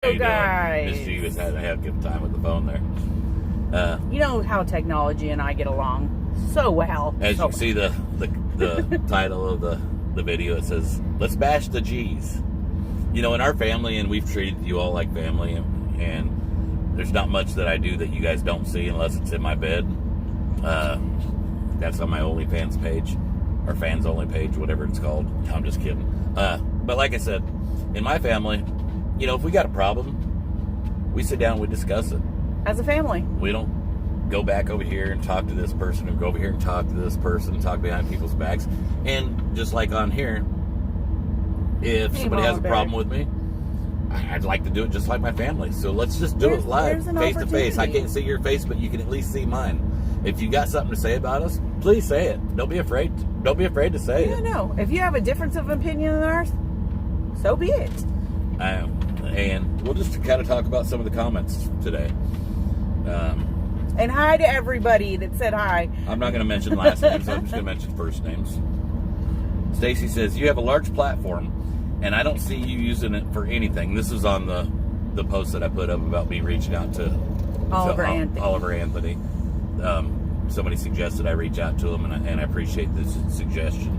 How you guys. doing? Miss G was had a good time with the phone there. You know how technology and I get along so well. As you see the title of the video, it says, "Let's bash the G's." You know, in our family, and we've treated you all like family, and there's not much that I do that you guys don't see unless it's in my bed. That's on my OnlyFans page, or fans only page, whatever it's called. I'm just kidding. But like I said, in my family, you know, if we got a problem, we sit down and we discuss it. As a family. We don't go back over here and talk to this person, or go over here and talk to this person, talk behind people's backs. And just like on here, if somebody has a problem with me, I'd like to do it just like my family. So let's just do it live, face to face. I can't see your face, but you can at least see mine. If you got something to say about us, please say it. Don't be afraid. Don't be afraid to say it. No. If you have a difference of opinion than ours, so be it. And we'll just kind of talk about some of the comments today. And hi to everybody that said hi. I'm not going to mention last names. I'm just going to mention first names. Stacy says, "You have a large platform, and I don't see you using it for anything." This is on the post that I put up about me reaching out to Oliver Anthony. Somebody suggested I reach out to him, and I appreciate this suggestion.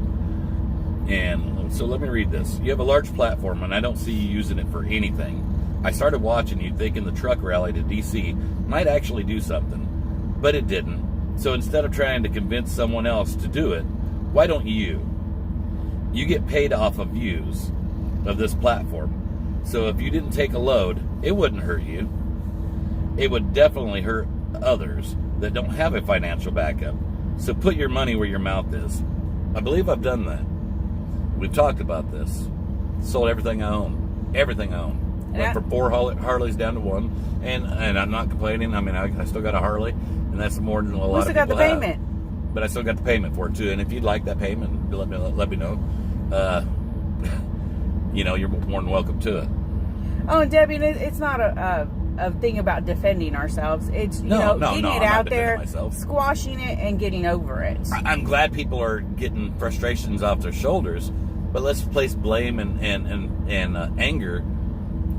And so let me read this. "You have a large platform, and I don't see you using it for anything. I started watching you thinking the truck rally to D.C. might actually do something, but it didn't. So instead of trying to convince someone else to do it, why don't you? You get paid off of views of this platform. So if you didn't take a load, it wouldn't hurt you. It would definitely hurt others that don't have a financial backup. So put your money where your mouth is." I believe I've done that. We've talked about this. Sold everything I own. Everything I own. Went from 4 Harleys down to 1. And I'm not complaining. I mean, I still got a Harley, and that's more than a lot of people have. We still got the payment. But I still got the payment for it, too. And if you'd like that payment, let me know. You know, you're more than welcome to it. Oh, and Debbie, it's not a thing about defending ourselves. It's, getting it out there, squashing it, and getting over it. I'm glad people are getting frustrations off their shoulders, but let's place blame and anger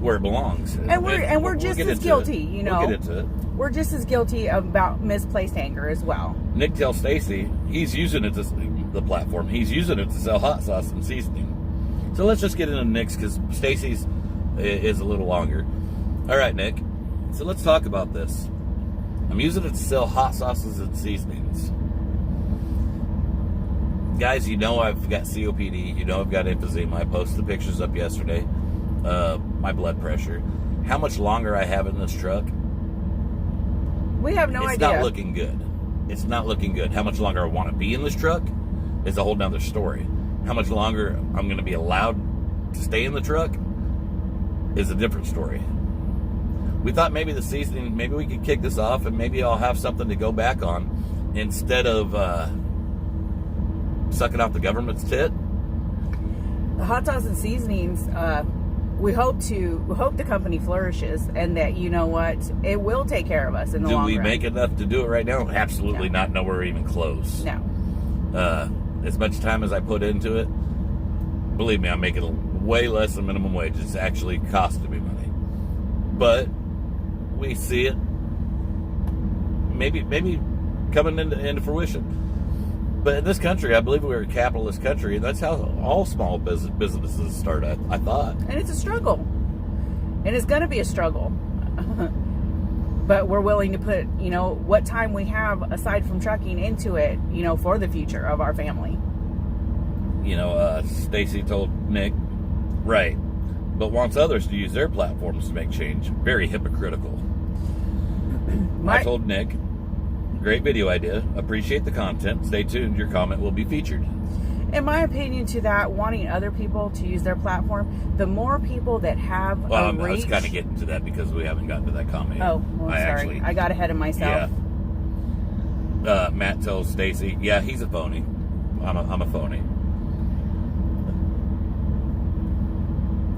where it belongs. And we're just as guilty, you know. We'll get into it. We're just as guilty about misplaced anger as well. Nick tells Stacy he's using it the platform. He's using it to sell hot sauce and seasoning. So let's just get into Nick's, because Stacy's is a little longer. All right, Nick. So let's talk about this. I'm using it to sell hot sauces and seasonings. Guys, you know I've got COPD. You know I've got emphysema. I posted the pictures up yesterday. My blood pressure. How much longer I have in this truck? We have no idea. It's not looking good. It's not looking good. How much longer I want to be in this truck is a whole nother story. How much longer I'm going to be allowed to stay in the truck is a different story. We thought maybe the seasoning, maybe we could kick this off, and maybe I'll have something to go back on instead of sucking off the government's tit. The hot sauce and seasonings, we hope the company flourishes, and that, you know what, it will take care of us in the long run. Do we make enough to do it right now? Absolutely not. Nowhere even close. No. As much time as I put into it, believe me, I'm making way less than minimum wage. It's actually costing me money. But we see it maybe coming into fruition. But in this country, I believe we're a capitalist country, and that's how all small businesses start, I thought. And it's a struggle. And it's going to be a struggle. But we're willing to put, what time we have aside from trucking into it, for the future of our family. Stacy told Nick, right, but wants others to use their platforms to make change. Very hypocritical. I told Nick, great video idea. Appreciate the content. Stay tuned. Your comment will be featured. In my opinion to that, wanting other people to use their platform, the more people that have a reach... I was kind of getting to that because we haven't gotten to that comment yet. Oh, well, sorry. I got ahead of myself. Yeah. Matt tells Stacy, yeah, he's a phony. I'm a phony.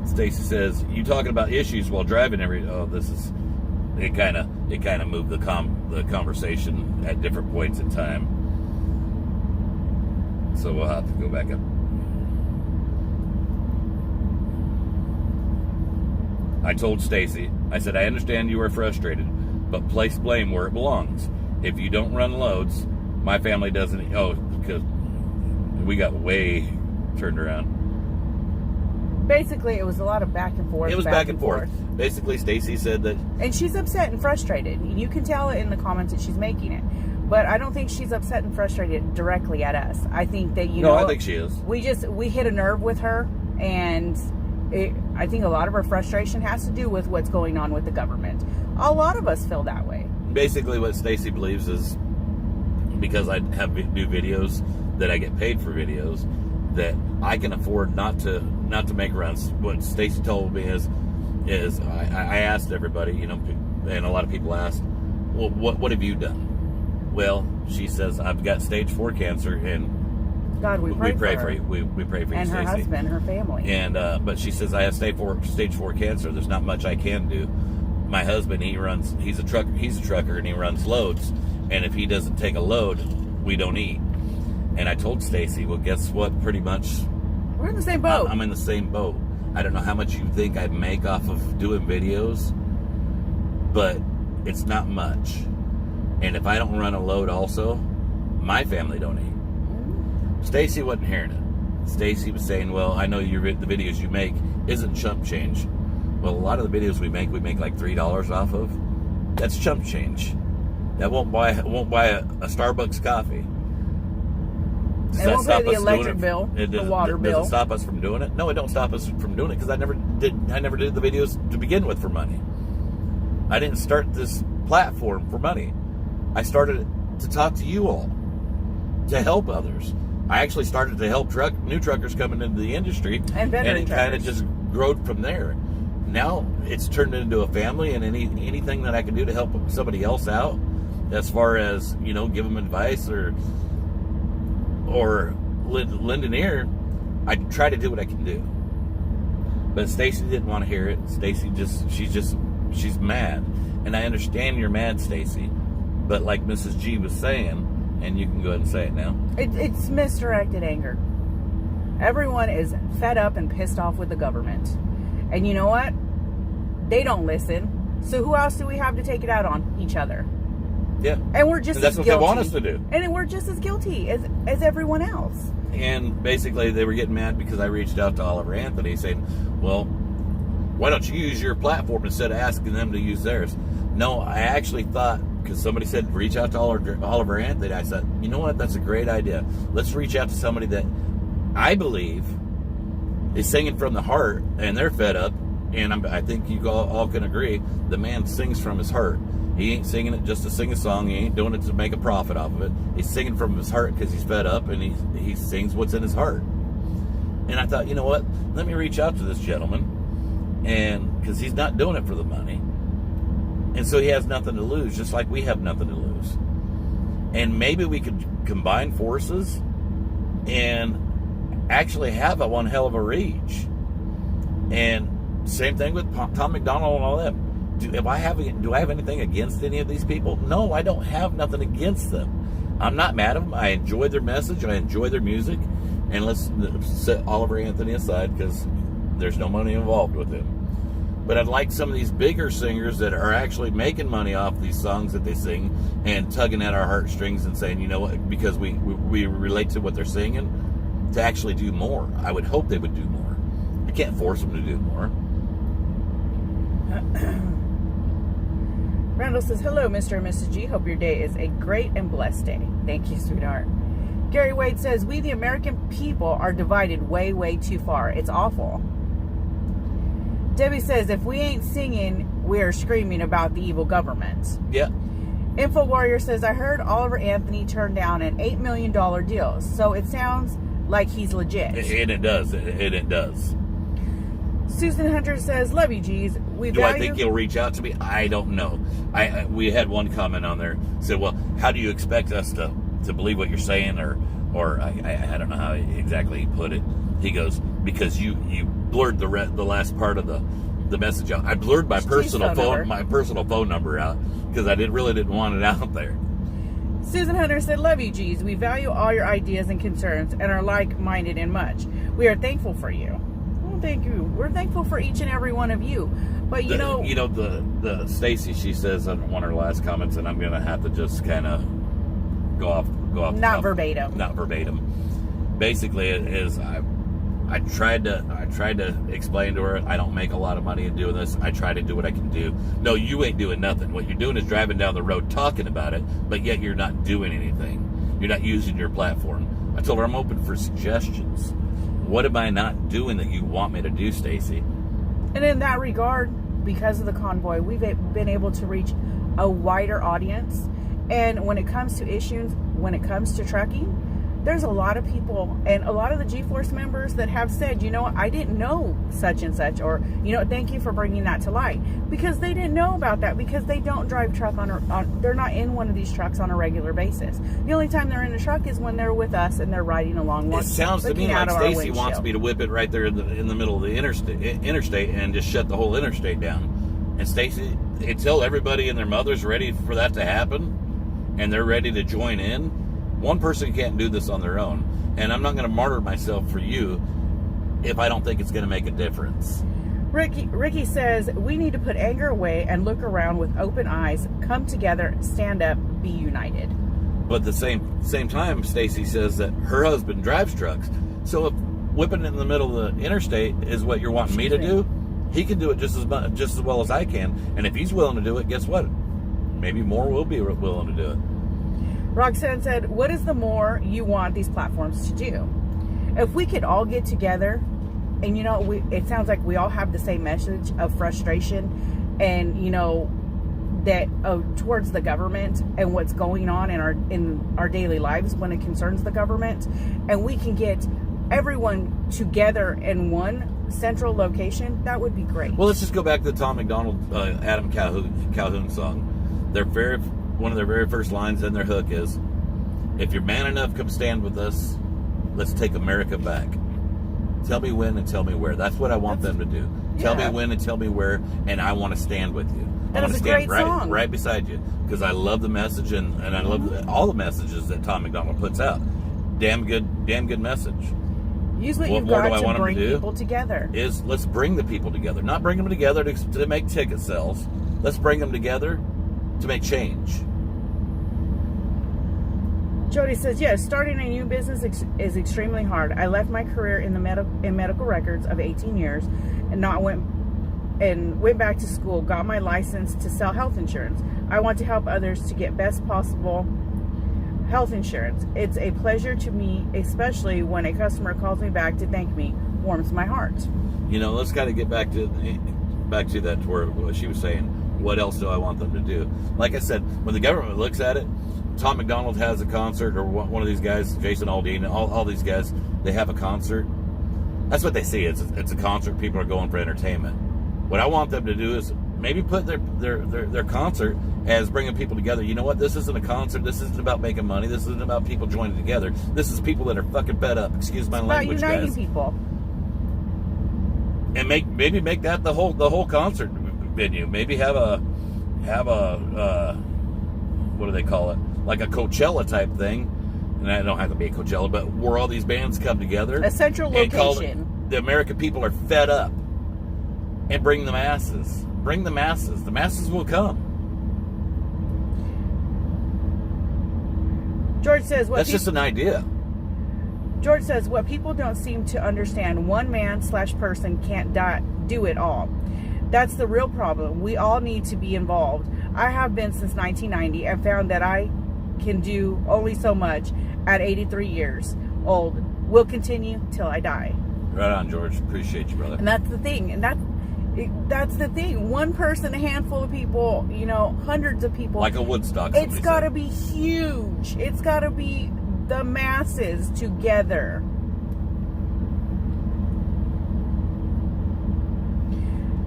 Stacy says, you talking about issues while driving it kind of moved the conversation at different points in time. So we'll have to go back up. I told Stacy, I said, I understand you are frustrated, but place blame where it belongs. If you don't run loads, my family doesn't. Oh, because we got way turned around. Basically, it was a lot of back and forth. It was back and forth. Basically, Stacy said that. And she's upset and frustrated. You can tell it in the comments that she's making it. But I don't think she's upset and frustrated directly at us. I think that, No, I think she is. We hit a nerve with her. And I think a lot of her frustration has to do with what's going on with the government. A lot of us feel that way. Basically, what Stacy believes is because I have do videos, that I get paid for videos, that I can afford not to make runs. What Stacy told me is I asked everybody, and a lot of people asked, well, what have you done? Well, she says, I've got stage 4 cancer, and God, we pray for you. We pray for you, and her Stacey. husband, her family. And but she says, I have stage 4 cancer. There's not much I can do. My husband, he's a trucker, and he runs loads. And if he doesn't take a load, we don't eat. And I told Stacy, well, guess what? Pretty much, we're in the same boat. I'm in the same boat. I don't know how much you think I make off of doing videos, but it's not much. And if I don't run a load also, my family don't eat. Stacy wasn't hearing it. Stacy was saying, well, I know the videos you make isn't chump change. Well, a lot of the videos we make like $3 off of. That's chump change. That won't buy a Starbucks coffee. It won't pay the electric bill, the water bill. Does it stop us from doing it? No, it don't stop us from doing it because I never did the videos to begin with for money. I didn't start this platform for money. I started it to talk to you all, to help others. I actually started to help new truckers coming into the industry, and it kind of just growed from there. Now it's turned into a family, and anything that I can do to help somebody else out, as far as give them advice or lend an ear, I try to do what I can do. But Stacy didn't want to hear it. Stacy she's mad, and I understand you're mad, Stacy. But like Mrs. G was saying, and you can go ahead and say it now. It's misdirected anger. Everyone is fed up and pissed off with the government. And you know what? They don't listen. So who else do we have to take it out on? Each other. Yeah. And we're just that's as what guilty. They want us to do. And we're just as guilty as everyone else. And basically they were getting mad because I reached out to Oliver Anthony saying, well, why don't you use your platform instead of asking them to use theirs? No, I actually thought, because somebody said reach out to Oliver Anthony, I said, you know what, that's a great idea. Let's reach out to somebody that I believe is singing from the heart, and they're fed up, and I think you all can agree, the man sings from his heart. He ain't singing it just to sing a song. He ain't doing it to make a profit off of it. He's singing from his heart because he's fed up, and he sings what's in his heart. And I thought, you know what, let me reach out to this gentleman, and because he's not doing it for the money. And so he has nothing to lose, just like we have nothing to lose. And maybe we could combine forces and actually have one hell of a reach. And same thing with Tom McDonald and all them. Do I have anything against any of these people? No, I don't have nothing against them. I'm not mad at them. I enjoy their message. I enjoy their music. And let's set Oliver Anthony aside because there's no money involved with him. But I'd like some of these bigger singers that are actually making money off these songs that they sing and tugging at our heartstrings and saying, you know what, because we relate to what they're singing, to actually do more. I would hope they would do more. I can't force them to do more. Randall says, hello, Mr. and Mrs. G. Hope your day is a great and blessed day. Thank you, sweetheart. Gary Wade says, we the American people are divided way, way too far. It's awful. Debbie says, if we ain't singing, we are screaming about the evil government. Yeah. Info Warrior says, I heard Oliver Anthony turned down an $8 million deal. So it sounds like he's legit. And it does. It does. Susan Hunter says, love you, G's. Do I think he'll reach out to me? I don't know. We had one comment on there. Said, well, how do you expect us to believe what you're saying? Or I don't know how exactly he put it. He goes, because you blurred the last part of the message out. I blurred my personal phone number out because I really didn't want it out there. Susan Hunter said, love you, G's. We value all your ideas and concerns and are like-minded in much. We are thankful for you. Well, thank you. We're thankful for each and every one of you. But the Stacy, she says on one of her last comments, and I'm gonna have to just kind of go off. Not verbatim. Not verbatim. Basically, it is I tried to explain to her, I don't make a lot of money in doing this. I try to do what I can do. No, you ain't doing nothing. What you're doing is driving down the road talking about it, but yet you're not doing anything. You're not using your platform. I told her I'm open for suggestions. What am I not doing that you want me to do, Stacy? And in that regard, because of the convoy, we've been able to reach a wider audience. And when it comes to issues, when it comes to trucking, there's a lot of people and a lot of the G-Force members that have said, you know what, I didn't know such and such, or, you know, thank you for bringing that to light, because they didn't know about that, because they don't drive truck they're not in one of these trucks on a regular basis. The only time they're in a truck is when they're with us and they're riding along. It sounds to me like Stacy wants me to whip it right there in the middle of the interstate and just shut the whole interstate down. And Stacy, until everybody and their mother's ready for that to happen and they're ready to join in, one person can't do this on their own. And I'm not going to martyr myself for you if I don't think it's going to make a difference. Ricky says, we need to put anger away and look around with open eyes, come together, stand up, be united. But at the same time, Stacy says that her husband drives trucks. So if whipping it in the middle of the interstate is what you're wanting me to do, he can do it just as well as I can. And if he's willing to do it, guess what? Maybe more will be willing to do it. Roxanne said, what is the more you want these platforms to do? If we could all get together, and you know, it sounds like we all have the same message of frustration and, you know, that towards the government and what's going on in our daily lives when it concerns the government, and we can get everyone together in one central location, that would be great. Well, let's just go back to the Tom McDonald, Adam Calhoun song. One of their very first lines in their hook is, if you're man enough, come stand with us. Let's take America back. Tell me when and tell me where. That's what I want them to do. Tell me when and tell me where, and I want to stand with you. I want to stand right beside you, because I love the message, and I love all the messages that Tom McDonald puts out. Damn good message. Use what you've got to bring people together. Let's bring the people together. Not bring them together to make ticket sales. Let's bring them together to make change. Jody says, yes, starting a new business is extremely hard. I left my career in medical records of 18 years and went back to school, got my license to sell health insurance. I want to help others to get best possible health insurance. It's a pleasure to me, especially when a customer calls me back to thank me. Warms my heart. You know, let's kind of get back to that, to where she was saying, what else do I want them to do? Like I said, when the government looks at it, Tom McDonald has a concert, or one of these guys, Jason Aldean, all these guys, they have a concert. That's what they see. It's a concert. People are going for entertainment. What I want them to do is maybe put their concert as bringing people together. You know what? This isn't a concert. This isn't about making money. This isn't about people joining together. This is people that are fucking fed up. Excuse my language, guys. About uniting people. And maybe make that the whole concert venue. Maybe have a what do they call it? Like a Coachella type thing. And I don't have to be a Coachella, but where all these bands come together. A central location. The American people are fed up. And bring the masses. Bring the masses. The masses will come. George says, that's just an idea. George says, what people don't seem to understand, one man/person can't do it all. That's the real problem. We all need to be involved. I have been since 1990 and found that I can do only so much at 83 years old. Will continue till I die. Right on, George. Appreciate you, brother. And that's the thing. And that's the thing. One person, a handful of people, you know, hundreds of people. Like a Woodstock. It's got to be huge. It's got to be the masses together.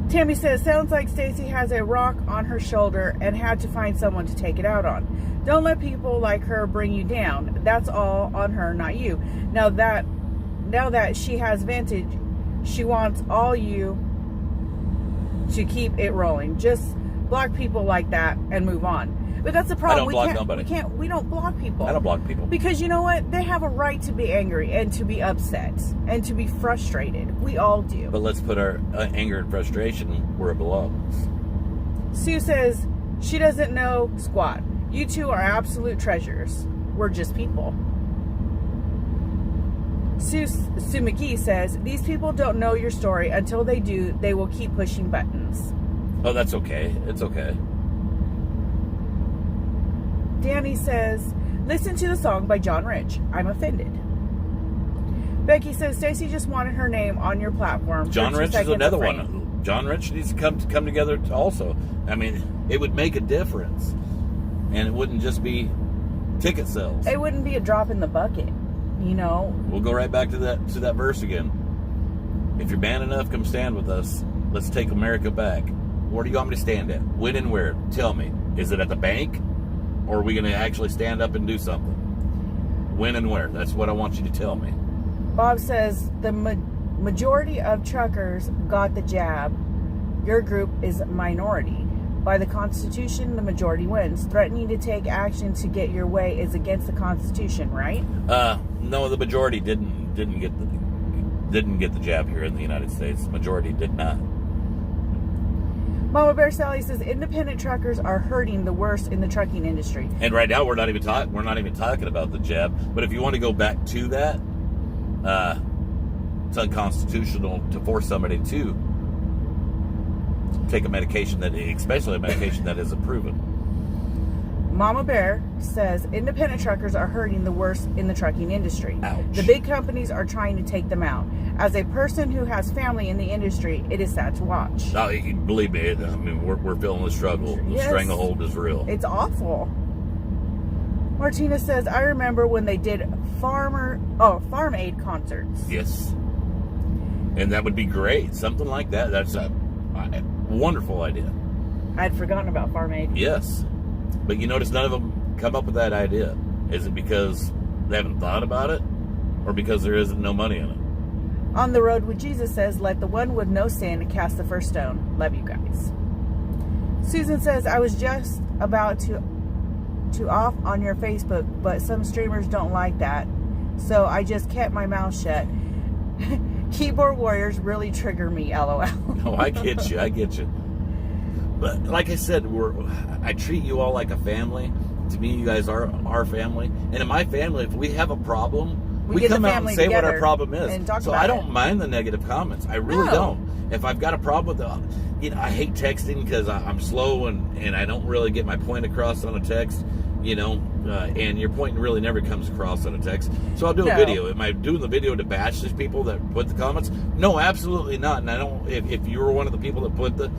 Tammy says, sounds like Stacy has a rock on her shoulder and had to find someone to take it out on. Don't let people like her bring you down. That's all on her, not you. Now that she has vintage, she wants all you to keep it rolling. Just block people like that and move on. But that's the problem. I don't block nobody. We don't block people. I don't block people. Because you know what? They have a right to be angry and to be upset and to be frustrated. We all do. But let's put our anger and frustration where it belongs. Sue says she doesn't know squat. You two are absolute treasures. We're just people. Sue McGee says, these people don't know your story. Until they do, they will keep pushing buttons. Oh, that's okay. It's okay. Danny says, listen to the song by John Rich. I'm offended. Becky says, Stacy just wanted her name on your platform. John Rich is another one. John Rich needs to come together also. I mean, it would make a difference. And it wouldn't just be ticket sales. It wouldn't be a drop in the bucket, you know. We'll go right back to that verse again. If you're man enough, come stand with us. Let's take America back. Where do you want me to stand at? When and where? Tell me. Is it at the bank? Or are we going to actually stand up and do something? When and where? That's what I want you to tell me. Bob says the majority of truckers got the jab. Your group is minority. By the Constitution, the majority wins. Threatening to take action to get your way is against the Constitution, right? No, the majority didn't get the jab here in the United States. The majority did not. Mama Bear Sally says independent truckers are hurting the worst in the trucking industry. And right now we're not even talking about the jab. But if you want to go back to that, it's unconstitutional to force somebody to take a medication especially a medication that isn't proven. Mama Bear says independent truckers are hurting the worst in the trucking industry. Ouch. The big companies are trying to take them out. As a person who has family in the industry, it is sad to watch. No, believe me, I mean, we're feeling the struggle. Yes. The stranglehold is real. It's awful. Martina says, I remember when they did Farm Aid concerts. Yes. And that would be great. Something like that. That's a wonderful idea. I'd forgotten about Farm Aid. Yes. But you notice none of them come up with that idea. Is it because they haven't thought about it? Or because there isn't no money in it? On the Road with Jesus says, let the one with no sin cast the first stone. Love you guys. Susan says, I was just about to off on your Facebook, but some streamers don't like that. So I just kept my mouth shut. Keyboard warriors really trigger me, LOL. No, I get you. But like I said, I treat you all like a family. To me, you guys are our family. And in my family, if we have a problem, we come out and say what our problem is. So I don't mind the negative comments. I really don't. If I've got a problem with I hate texting because I'm slow and I don't really get my point across on a text, and your point really never comes across on a text. So I'll do a video. Am I doing the video to bash these people that put the comments? No, absolutely not. And I don't. If you were one of the people that put the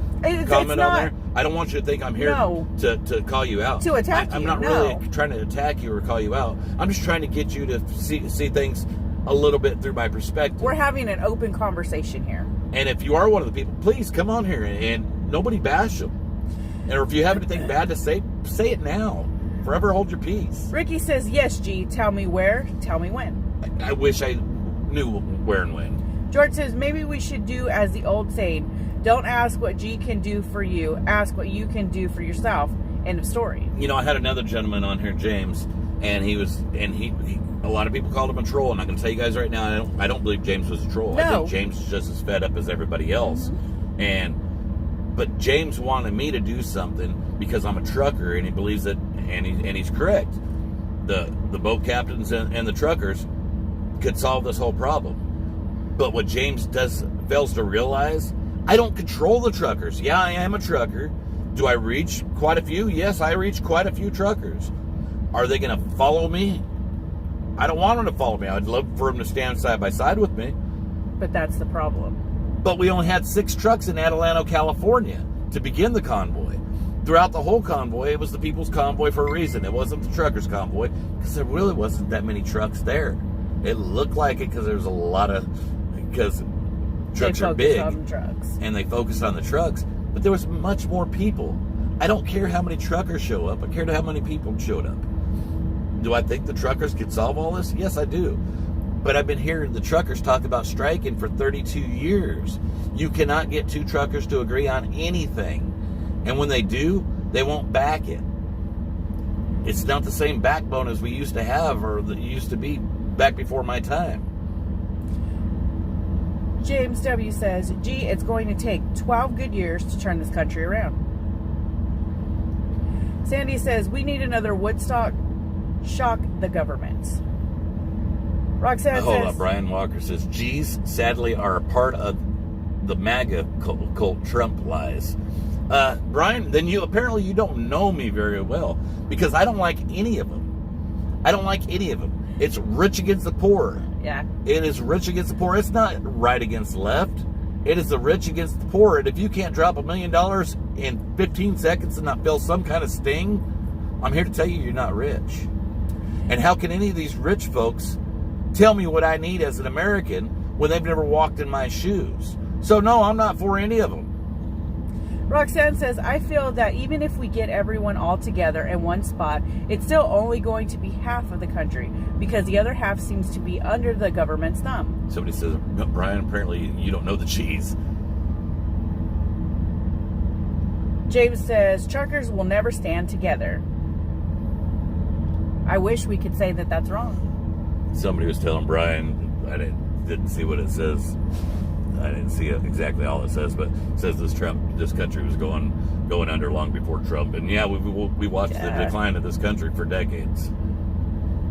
comment on there, I don't want you to think I'm here to call you out. To attack you. I'm not really trying to attack you or call you out. I'm just trying to get you to see things a little bit through my perspective. We're having an open conversation here. And if you are one of the people, please come on here and nobody bash them. And if you have anything bad to say it now. Forever hold your peace. Ricky says, yes, G, tell me where, tell me when. I wish I knew where and when. George says, maybe we should do as the old saying, don't ask what G can do for you, ask what you can do for yourself. End of story. I had another gentleman on here, James, and he a lot of people called him a troll, and I'm going to tell you guys right now, I don't believe James was a troll. No. I think James is just as fed up as everybody else. Mm-hmm. But James wanted me to do something because I'm a trucker, and he believes that, and he's correct. The boat captains and the truckers could solve this whole problem. But what James fails to realize, I don't control the truckers. Yeah, I am a trucker. Do I reach quite a few? Yes, I reach quite a few truckers. Are they going to follow me? I don't want them to follow me. I'd love for them to stand side by side with me. But that's the problem. But we only had 6 trucks in Adelanto, California to begin the convoy. Throughout the whole convoy, it was the people's convoy for a reason. It wasn't the truckers' convoy because there really wasn't that many trucks there. It looked like it because there was a lot because trucks are big and they focused on the trucks. But there was much more people. I don't care how many truckers show up. I care how many people showed up. Do I think the truckers could solve all this? Yes, I do. But I've been hearing the truckers talk about striking for 32 years. You cannot get 2 truckers to agree on anything. And when they do, they won't back it. It's not the same backbone as we used to have, or that used to be back before my time. James W. says, gee, it's going to take 12 good years to turn this country around. Sandy says, we need another Woodstock. Shock the government. Roxanne Hold says... up, Brian Walker says, G's sadly are a part of the MAGA cult Trump lies. Brian, then you don't know me very well, because I don't like any of them. I don't like any of them. It's rich against the poor. Yeah. It is rich against the poor. It's not right against left. It is the rich against the poor. And if you can't drop $1 million in 15 seconds and not feel some kind of sting, I'm here to tell you you're not rich. And how can any of these rich folks tell me what I need as an American when they've never walked in my shoes? So no, I'm not for any of them. Roxanne says, I feel that even if we get everyone all together in one spot, it's still only going to be half of the country, because the other half seems to be under the government's thumb. Somebody says, Brian, apparently you don't know the cheese. James says, truckers will never stand together. I wish we could say that that's wrong. Somebody was telling Brian, I didn't see what it says. I didn't see exactly all it says, but it says this country was going under long before Trump. And yeah, we watched the decline of this country for decades.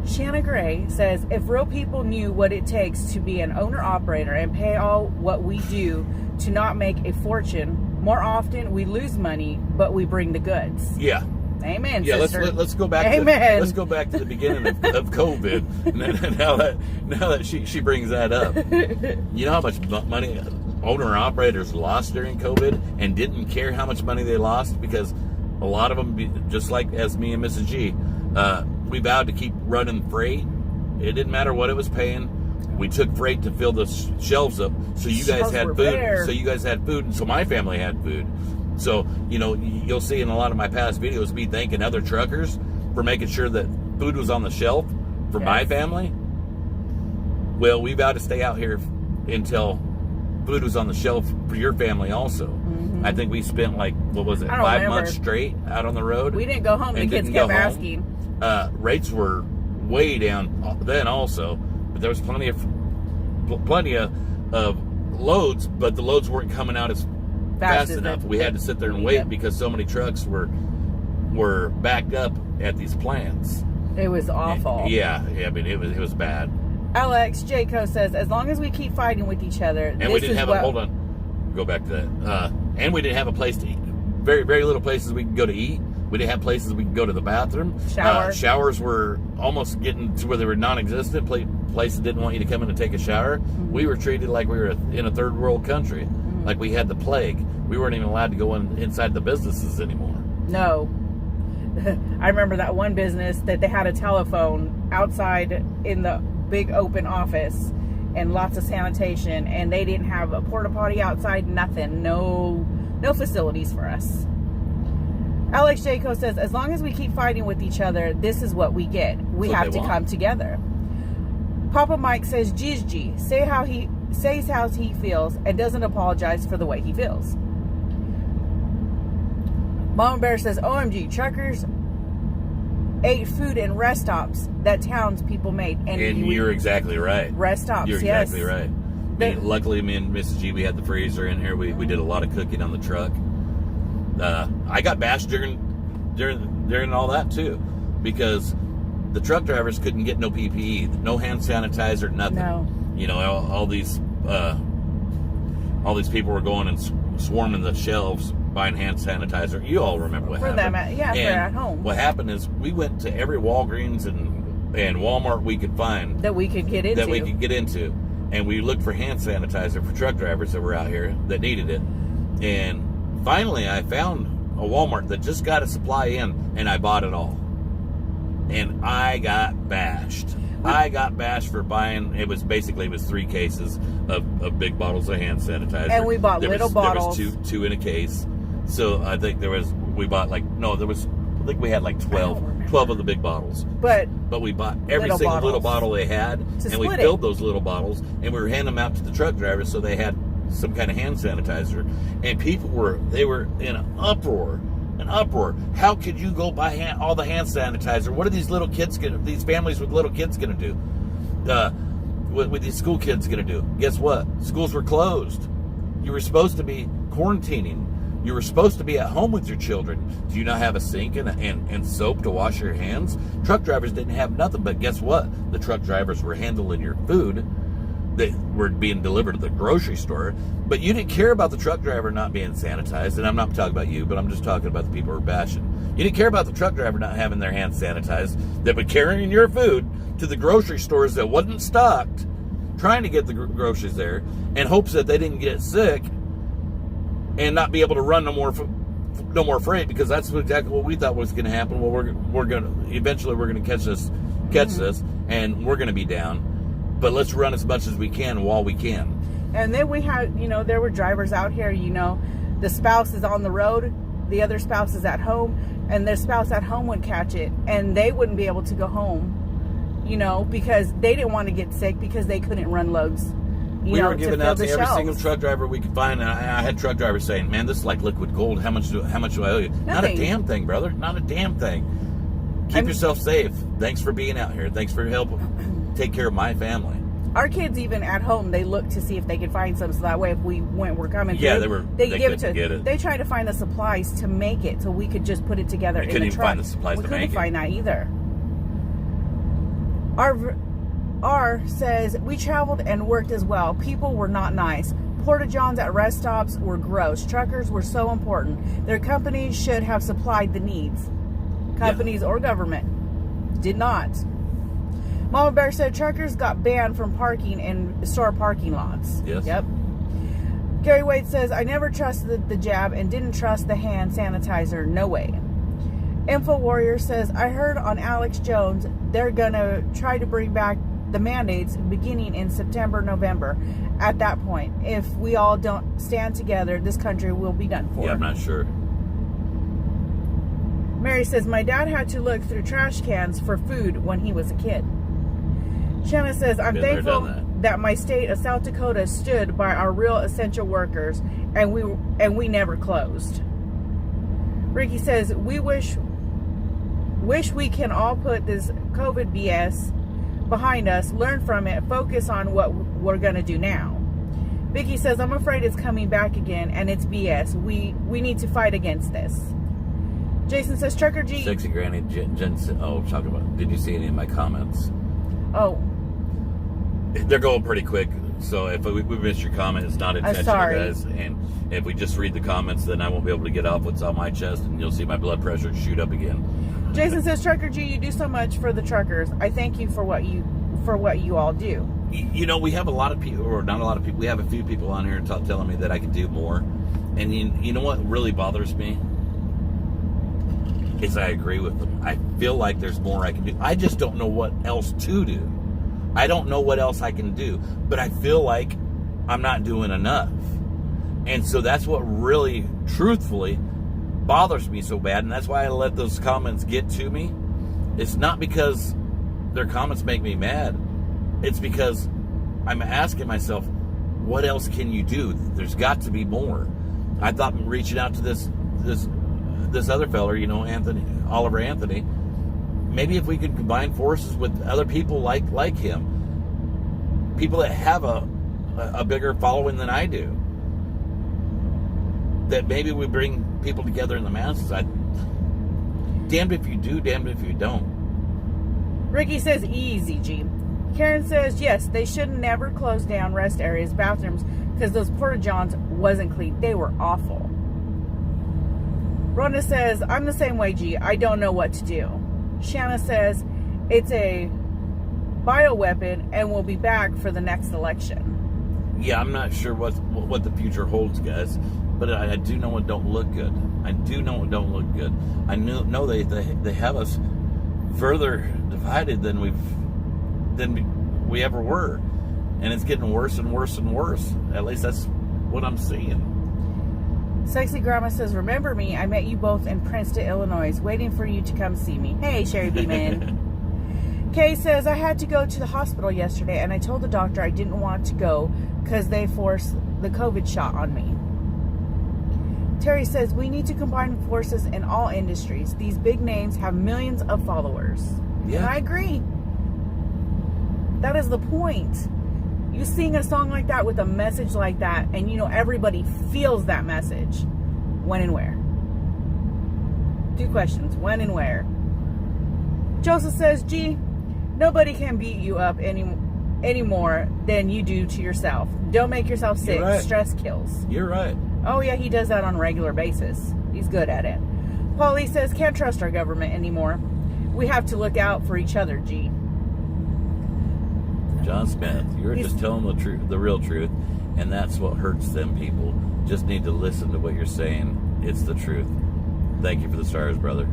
Shanna Gray says, if real people knew what it takes to be an owner-operator and pay all what we do to not make a fortune, more often we lose money, but we bring the goods. Yeah. Amen, yeah, sister. let's go back. Amen. Let's go back to the beginning of COVID. And now that she brings that up, you know how much money owner operators lost during COVID and didn't care how much money they lost, because a lot of them, just like as me and Mrs. G, we vowed to keep running freight. It didn't matter what it was paying. We took freight to fill the shelves up, so you guys had food. Bare. So you guys had food, and so my family had food. So, you'll see in a lot of my past videos me thanking other truckers for making sure that food was on the shelf for my family. Well, we vowed to stay out here until food was on the shelf for your family also. Mm-hmm. I think we spent 5 months straight out on the road. We didn't go home. The kids kept asking. Rates were way down then also, but there was plenty of loads, but the loads weren't coming out as fast enough. We had to sit there and wait because so many trucks were backed up at these plants. It was awful. Yeah, I mean it was bad. Alex Jaco says, as long as we keep fighting with each other, and we didn't have hold on, go back to that. And we didn't have a place to eat. Very, very little places we could go to eat. We didn't have places we could go to the bathroom. Showers were almost getting to where they were non-existent. Places didn't want you to come in and take a shower. Mm-hmm. We were treated like we were in a third world country. Mm-hmm. Like we had the plague. We weren't even allowed to go inside the businesses anymore. No. I remember that one business that they had a telephone outside in the big open office and lots of sanitation, and they didn't have a porta potty outside, nothing. No facilities for us. Alex Jaco says, as long as we keep fighting with each other, this is what we get. We have to come together. Papa Mike says, Gigi, says how he feels and doesn't apologize for the way he feels. Mama Bear says, OMG, truckers ate food in rest stops that townspeople made. And you're exactly right. Rest stops, You're exactly right. Luckily, me and Mrs. G, we had the freezer in here. We did a lot of cooking on the truck. I got bashed during all that too, because the truck drivers couldn't get no PPE, no hand sanitizer, nothing. No. All these people were going and swarming the shelves buying hand sanitizer. You all remember what happened. For at home. What happened is we went to every Walgreens and Walmart we could find that we could get into, and we looked for hand sanitizer for truck drivers that were out here that needed it. And finally, I found a Walmart that just got a supply in, and I bought it all. And I got bashed. I got bashed for buying. It was 3 cases of big bottles of hand sanitizer, and we bought little bottles. There was two in a case. So I think we had 12 of the big bottles. But we bought every single little bottle they had, and we filled those little bottles, and we were handing them out to the truck drivers so they had some kind of hand sanitizer. And people were in an uproar an uproar. How could you go buy all the hand sanitizer? What are these little kids these families with little kids gonna do? With these school kids gonna do? Guess what? Schools were closed. You were supposed to be quarantining. You were supposed to be at home with your children. Do you not have a sink and soap to wash your hands? Truck drivers didn't have nothing, but guess what? The truck drivers were handling your food that were being delivered to the grocery store, but you didn't care about the truck driver not being sanitized. And I'm not talking about you, but I'm just talking about the people who are bashing. You didn't care about the truck driver not having their hands sanitized, that were carrying your food to the grocery stores that wasn't stocked, trying to get the groceries there in hopes that they didn't get sick and not be able to run no more freight, because that's exactly what we thought was going to happen. Well, we're going to eventually catch this, and we're going to be down. But let's run as much as we can while we can. And then we had, there were drivers out here, the spouse is on the road, the other spouse is at home, and their spouse at home would catch it, and they wouldn't be able to go home, because they didn't want to get sick because they couldn't run loads. We were giving out to every single truck driver we could find, and I had truck drivers saying, "Man, this is like liquid gold. How much do I owe you?" Nothing. Not a damn thing, brother. Not a damn thing. Keep yourself safe. Thanks for being out here. Thanks for your help. Take care of my family. Our kids, even at home, they look to see if they could find some, so that way if we're coming yeah, through, they give it to get it. They try to find the supplies to make it so we could just put it together in the truck. Couldn't even find the supplies to make it. We couldn't find that either. R says, we traveled and worked as well. People were not nice. Porta-johns at rest stops were gross. Truckers were so important. Their companies should have supplied the needs. Companies or government did not. Mama Bear said truckers got banned from parking in store parking lots. Yes. Yep. Gary Wade says, I never trusted the jab and didn't trust the hand sanitizer. No way. Info Warrior says, I heard on Alex Jones they're going to try to bring back the mandates beginning in September, November. At that point, if we all don't stand together, this country will be done for. Yeah, I'm not sure. Mary says, my dad had to look through trash cans for food when he was a kid. Shanna says, I'm thankful that my state of South Dakota stood by our real essential workers, and we never closed. Ricky says, we wish we can all put this COVID BS behind us, learn from it, focus on what we're going to do now. Vicky says, I'm afraid it's coming back again, and it's BS. We need to fight against this. Jason says, Trucker G. Sexy Granny Jensen. Oh, talking about. Did you see any of my comments? Oh. They're going pretty quick, so if we missed your comment, it's not intentional, guys. And if we just read the comments, then I won't be able to get off what's on my chest, and you'll see my blood pressure shoot up again. Jason says, Trucker G, you do so much for the truckers. I thank you for what you all do. We have a lot of people, or not a lot of people. We have a few people on here telling me that I could do more. And you know what really bothers me? Is I agree with them. I feel like there's more I can do. I just don't know what else to do. I don't know what else I can do, but I feel like I'm not doing enough. And so that's what really, truthfully, bothers me so bad, and that's why I let those comments get to me. It's not because their comments make me mad. It's because I'm asking myself, what else can you do? There's got to be more. I thought reaching out to this other feller, Oliver Anthony, maybe if we could combine forces with other people like him, people that have a bigger following than I do, that maybe we bring people together in the masses. Damned if you do, damned if you don't. Ricky says, easy, G. Karen says, yes, they should never close down rest areas, bathrooms, because those porta-johns wasn't clean. They were awful. Rhonda says, I'm the same way, G. I don't know what to do. Shanna says, it's a bioweapon and we'll be back for the next election. Yeah, I'm not sure what the future holds, guys. But I do know it don't look good. I do know it don't look good. I know they have us further divided than we ever were. And it's getting worse and worse and worse. At least that's what I'm seeing. Sexy Grandma says, remember me, I met you both in Princeton, Illinois, waiting for you to come see me. Hey, Sherry Beeman. Kay says, I had to go to the hospital yesterday, and I told the doctor I didn't want to go because they forced the COVID shot on me. Terry says, we need to combine forces in all industries. These big names have millions of followers. Yeah. And I agree. That is the point. You sing a song like that with a message like that, and you know everybody feels that message. When and where? 2 questions. When and where? Joseph says, gee, nobody can beat you up any more than you do to yourself. Don't make yourself sick. Right. Stress kills. You're right. Oh, yeah, he does that on a regular basis. He's good at it. Paulie says, can't trust our government anymore. We have to look out for each other, G. John Smith, you're just telling the truth, the real truth, and that's what hurts them people. Just need to listen to what you're saying. It's the truth. Thank you for the stars, brother.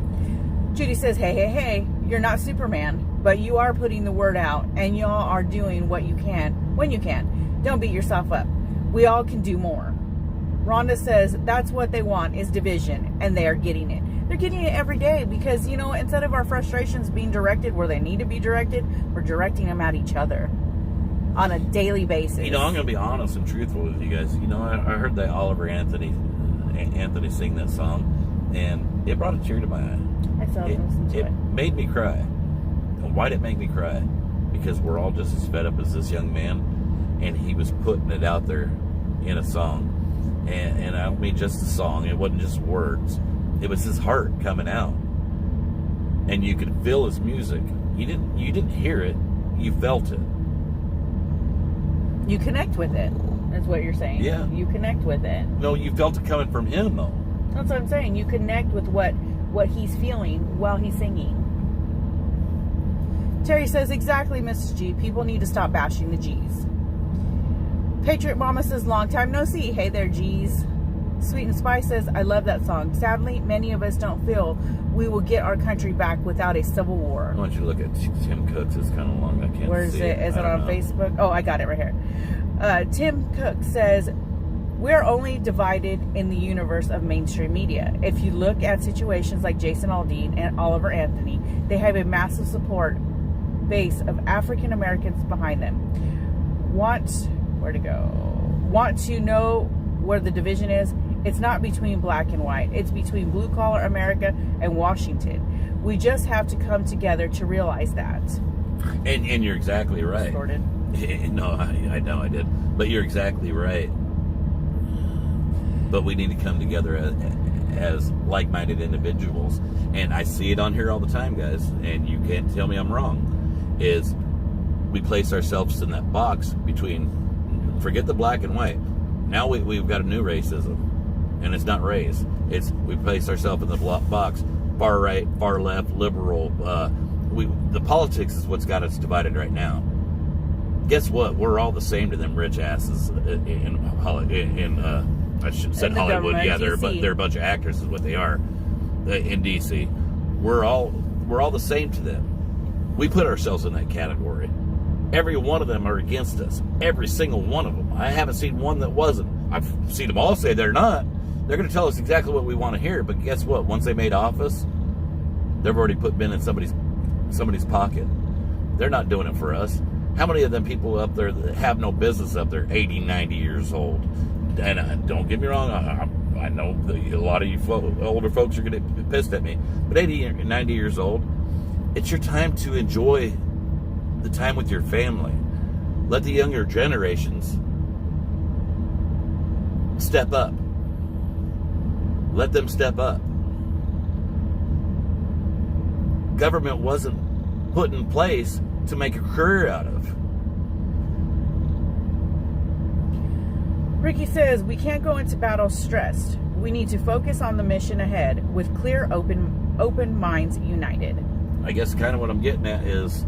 Judy says, hey, you're not Superman, but you are putting the word out, and y'all are doing what you can, when you can. Don't beat yourself up. We all can do more. Rhonda says, that's what they want, is division, and they are getting it. They're getting it every day because, you know, instead of our frustrations being directed where they need to be directed, we're directing them at each other on a daily basis. You know, I'm going to be honest and truthful with you guys. You know, I heard that Oliver Anthony sing that song, and it brought a tear to my eye. I still haven't listened to it. It made me cry. And why did it make me cry? Because we're all just as fed up as this young man, and he was putting it out there in a song. And I don't mean just a song. It wasn't just words. It was his heart coming out. And you could feel his music. You didn't hear it. You felt it. You connect with it, is what you're saying. Yeah. You connect with it. No, you felt it coming from him, though. That's what I'm saying. You connect with what he's feeling while he's singing. Terry says, exactly, Mrs. G. People need to stop bashing the G's. Patriot Mama says, long time no see. Hey there, G's. Sweet and Spice says, I love that song. Sadly, many of us don't feel we will get our country back without a civil war. I want you to look at Tim Cook's. It's kind of long. I can't Where is see it? Is it on Facebook? Oh, I got it right here. Tim Cook says, we're only divided in the universe of mainstream media. If you look at situations like Jason Aldean and Oliver Anthony, they have a massive support base of African Americans behind them. Want to know where the division is? It's not between black and white. It's between blue collar America and Washington. We just have to come together to realize that. And you're exactly right. Distorted. No, I know I did. But you're exactly right. But we need to come together as like-minded individuals. And I see it on here all the time, guys. And you can't tell me I'm wrong. Is we place ourselves in that box between, forget the black and white. Now we've got a new racism. And it's not race. It's we place ourselves in the box, far right, far left, liberal. The politics is what's got us divided right now. Guess what? We're all the same to them rich asses in I should have said Hollywood. Yeah, they're a bunch of actors is what they are in DC. We're all the same to them. We put ourselves in that category. Every one of them are against us. Every single one of them. I haven't seen one that wasn't. I've seen them all say they're not. They're going to tell us exactly what we want to hear. But guess what? Once they made office, they've already put Ben in somebody's pocket. They're not doing it for us. How many of them people up there that have no business up there, 80, 90 years old? And don't get me wrong, I know a lot of you older folks are going to be pissed at me. But 80 or 90 years old, it's your time to enjoy the time with your family. Let the younger generations step up. Let them step up. Government wasn't put in place to make a career out of. Ricky says, we can't go into battle stressed. We need to focus on the mission ahead with clear, open minds united. I guess kind of what I'm getting at is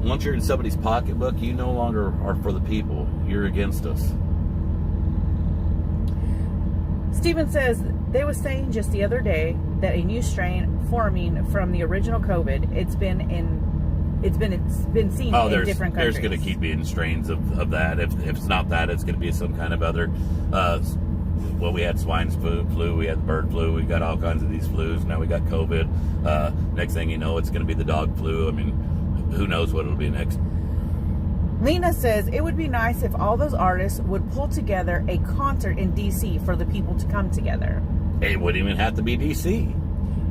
once you're in somebody's pocketbook, you no longer are for the people. You're against us. Stephen says, they were saying just the other day that a new strain forming from the original COVID, it's been seen in different countries. There's going to keep being strains of that. If it's not that, it's going to be some kind of other. Well, we had swine flu, we had the bird flu, we got all kinds of these flus. Now we got COVID. Next thing you know, it's going to be the dog flu. I mean, who knows what it'll be next? Lena says, it would be nice if all those artists would pull together a concert in DC for the people to come together. It wouldn't even have to be D.C.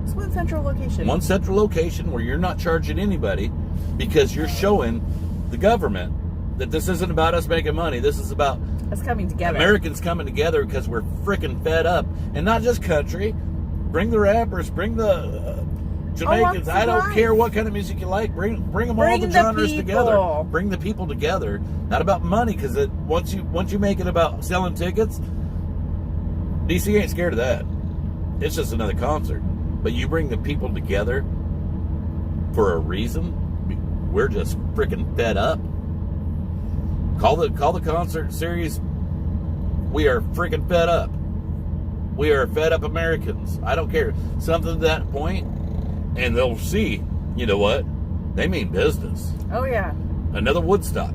It's one central location. One central location where you're not charging anybody because you're showing the government that this isn't about us making money. This is about Us coming together. Americans coming together because we're freaking fed up. And not just country. Bring the rappers, bring the Jamaicans. I don't care what kind of music you like. Bring them all the genres together. Bring the people together. Not about money, because once you make it about selling tickets, DC ain't scared of that. It's just another concert. But you bring the people together for a reason. We're just freaking fed up. Call the concert series. We are freaking fed up. We are fed up Americans. I don't care. Something to that point, and they'll see, you know what? They mean business. Oh, yeah. Another Woodstock.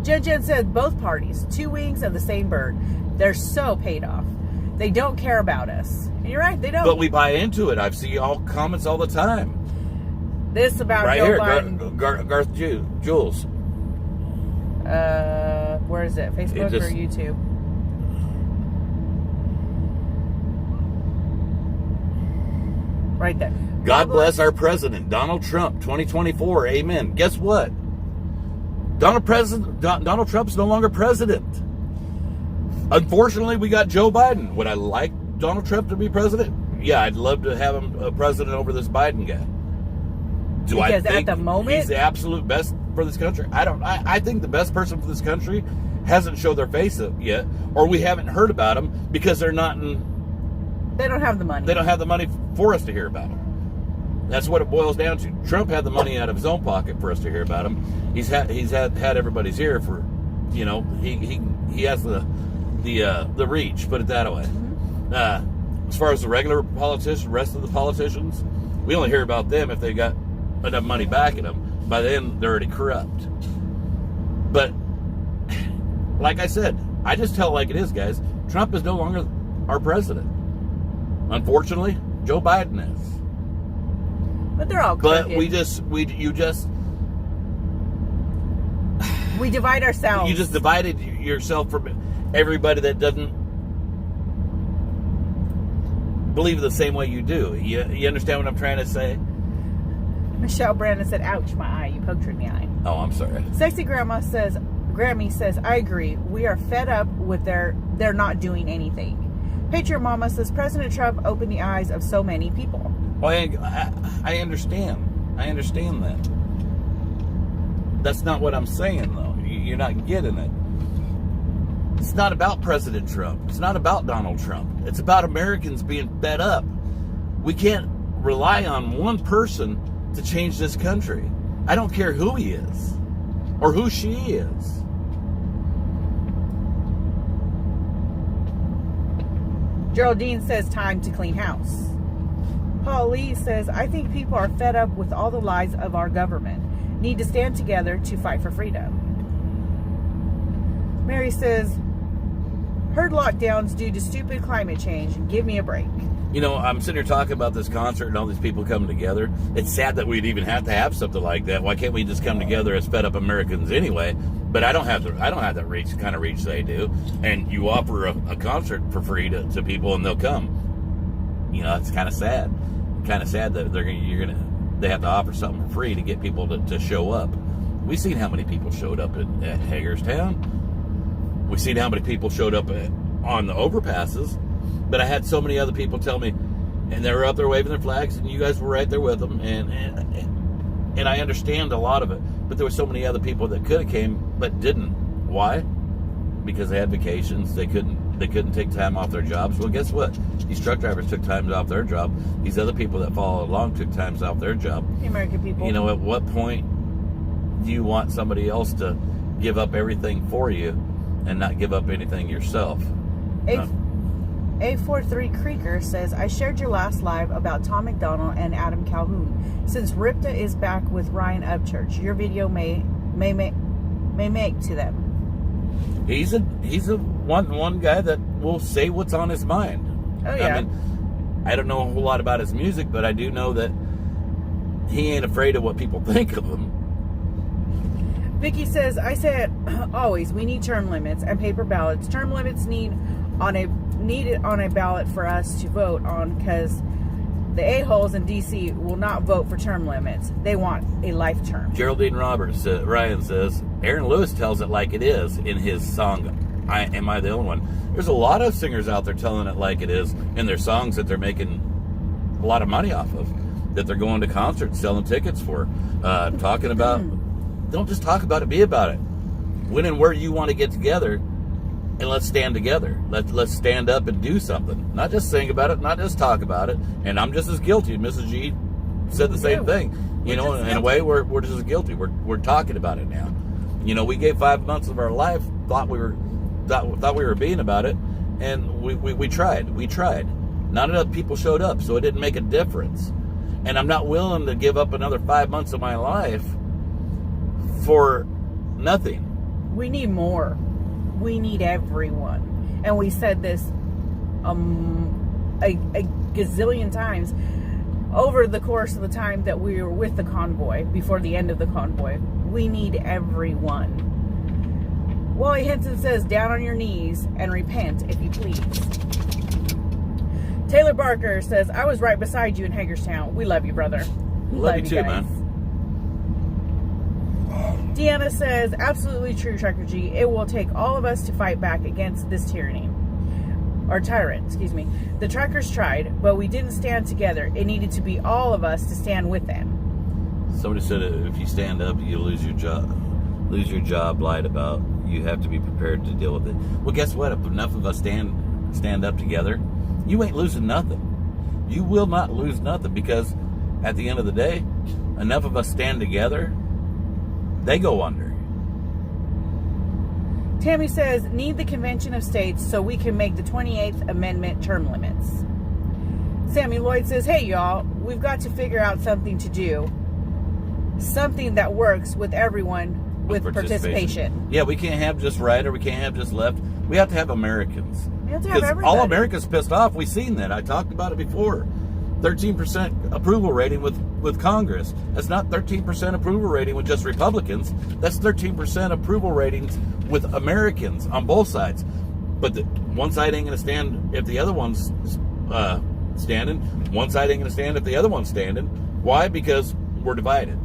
Jen said both parties, two wings of the same bird. They're so paid off. They don't care about us. And you're right, they don't. But we buy into it. I see all comments all the time. This about right Joe here, Biden. Garth Jules. Where is it? Facebook or YouTube? Right there. God bless our president, Donald Trump, 2024. Amen. Guess what? Donald Trump's no longer president. Unfortunately, we got Joe Biden. Would I like Donald Trump to be president? Yeah, I'd love to have him president over this Biden guy. Do I think at the moment he's the absolute best for this country? I think the best person for this country hasn't showed their face yet, or we haven't heard about them because they're not in. They don't have the money. They don't have the money for us to hear about them. That's what it boils down to. Trump had the money out of his own pocket for us to hear about him. He's had everybody's ear for, you know, he has the reach. Put it that way. Mm-hmm. As far as the regular politicians, rest of the politicians, we only hear about them if they got enough money backing them. By then, they're already corrupt. But like I said, I just tell it like it is, guys. Trump is no longer our president. Unfortunately, Joe Biden is. But they're all crooked. But we divide ourselves. You just divided yourself from everybody that doesn't believe the same way you do. You understand what I'm trying to say? Michelle Brandon said, ouch, my eye. You poked her in the eye. Oh, I'm sorry. Sexy Grammy says, I agree. We are fed up with they're not doing anything. Patriot Mama says, President Trump opened the eyes of so many people. Well, I understand. I understand that. That's not what I'm saying, though. You're not getting it. It's not about President Trump. It's not about Donald Trump. It's about Americans being fed up. We can't rely on one person to change this country. I don't care who he is or who she is. Geraldine says, time to clean house. Paul Lee says, I think people are fed up with all the lies of our government. Need to stand together to fight for freedom. Mary says, heard lockdowns due to stupid climate change. Give me a break. You know, I'm sitting here talking about this concert and all these people coming together. It's sad that we'd even have to have something like that. Why can't we just come together as fed up Americans anyway? But I don't have that reach they do. And you offer a concert for free to people and they'll come. You know, it's kind of sad. Kind of sad that they have to offer something for free to get people to show up. We've seen how many people showed up at Hagerstown. We've seen how many people showed up on the overpasses. But I had so many other people tell me, and they were up there waving their flags, and you guys were right there with them, and I understand a lot of it. But there were so many other people that could have came but didn't. Why? Because they had vacations. They couldn't take time off their jobs. Well, guess what? These truck drivers took time off their job. These other people that follow along took times off their job. The American people. You know, at what point do you want somebody else to give up everything for you and not give up anything yourself? A43 Creeker says, I shared your last live about Tom McDonald and Adam Calhoun. Since Ripta is back with Ryan Upchurch, your video may make to them. He's a one guy that will say what's on his mind. Oh, yeah. I mean, I don't know a whole lot about his music, but I do know that he ain't afraid of what people think of him. Vicky says, I said always we need term limits and paper ballots. Term limits need need it on a ballot for us to vote on, because the a-holes in D.C. will not vote for term limits. They want a life term. Geraldine Roberts, Ryan says, Aaron Lewis tells it like it is in his song, Am I the Only One? There's a lot of singers out there telling it like it is in their songs that they're making a lot of money off of, that they're going to concerts, selling tickets for, talking about, don't just talk about it, be about it. When and where you want to get together, and let's stand together. Let's stand up and do something. Not just sing about it, not just talk about it. And I'm just as guilty. Mrs. G said the same thing. You know, in a way, we're just as guilty. We're talking about it now. You know, we gave 5 months of our life, thought we were being about it, and we tried. We tried. Not enough people showed up, so it didn't make a difference. And I'm not willing to give up another 5 months of my life for nothing. We need more. We need everyone. And we said this a gazillion times over the course of the time that we were with the convoy, before the end of the convoy. We need everyone. Wally Henson says, down on your knees and repent if you please. Taylor Barker says, I was right beside you in Hagerstown. We love you, brother. We love you too, guys. man. Deanna says, absolutely true, Trucker G. It will take all of us to fight back against this tyranny. Or tyrant, excuse me. The truckers tried, but we didn't stand together. It needed to be all of us to stand with them. Somebody said if you stand up, you lose your job. Lose your job, lied about. You have to be prepared to deal with it. Well, guess what? If enough of us stand up together, you ain't losing nothing. You will not lose nothing, because at the end of the day, enough of us stand together, they go under. Tammy says, need the Convention of States so we can make the 28th Amendment term limits. Sammy Lloyd says, hey y'all, we've got to figure out something to do. Something that works with everyone with participation. Yeah, we can't have just right or we can't have just left. We have to have Americans. We have to have everybody. All America's pissed off. We've seen that. I talked about it before. 13% approval rating with Congress. That's not 13% approval rating with just Republicans. That's 13% approval ratings with Americans on both sides. But one side ain't going to stand if the other one's standing. One side ain't going to stand if the other one's standing. Why? Because we're divided.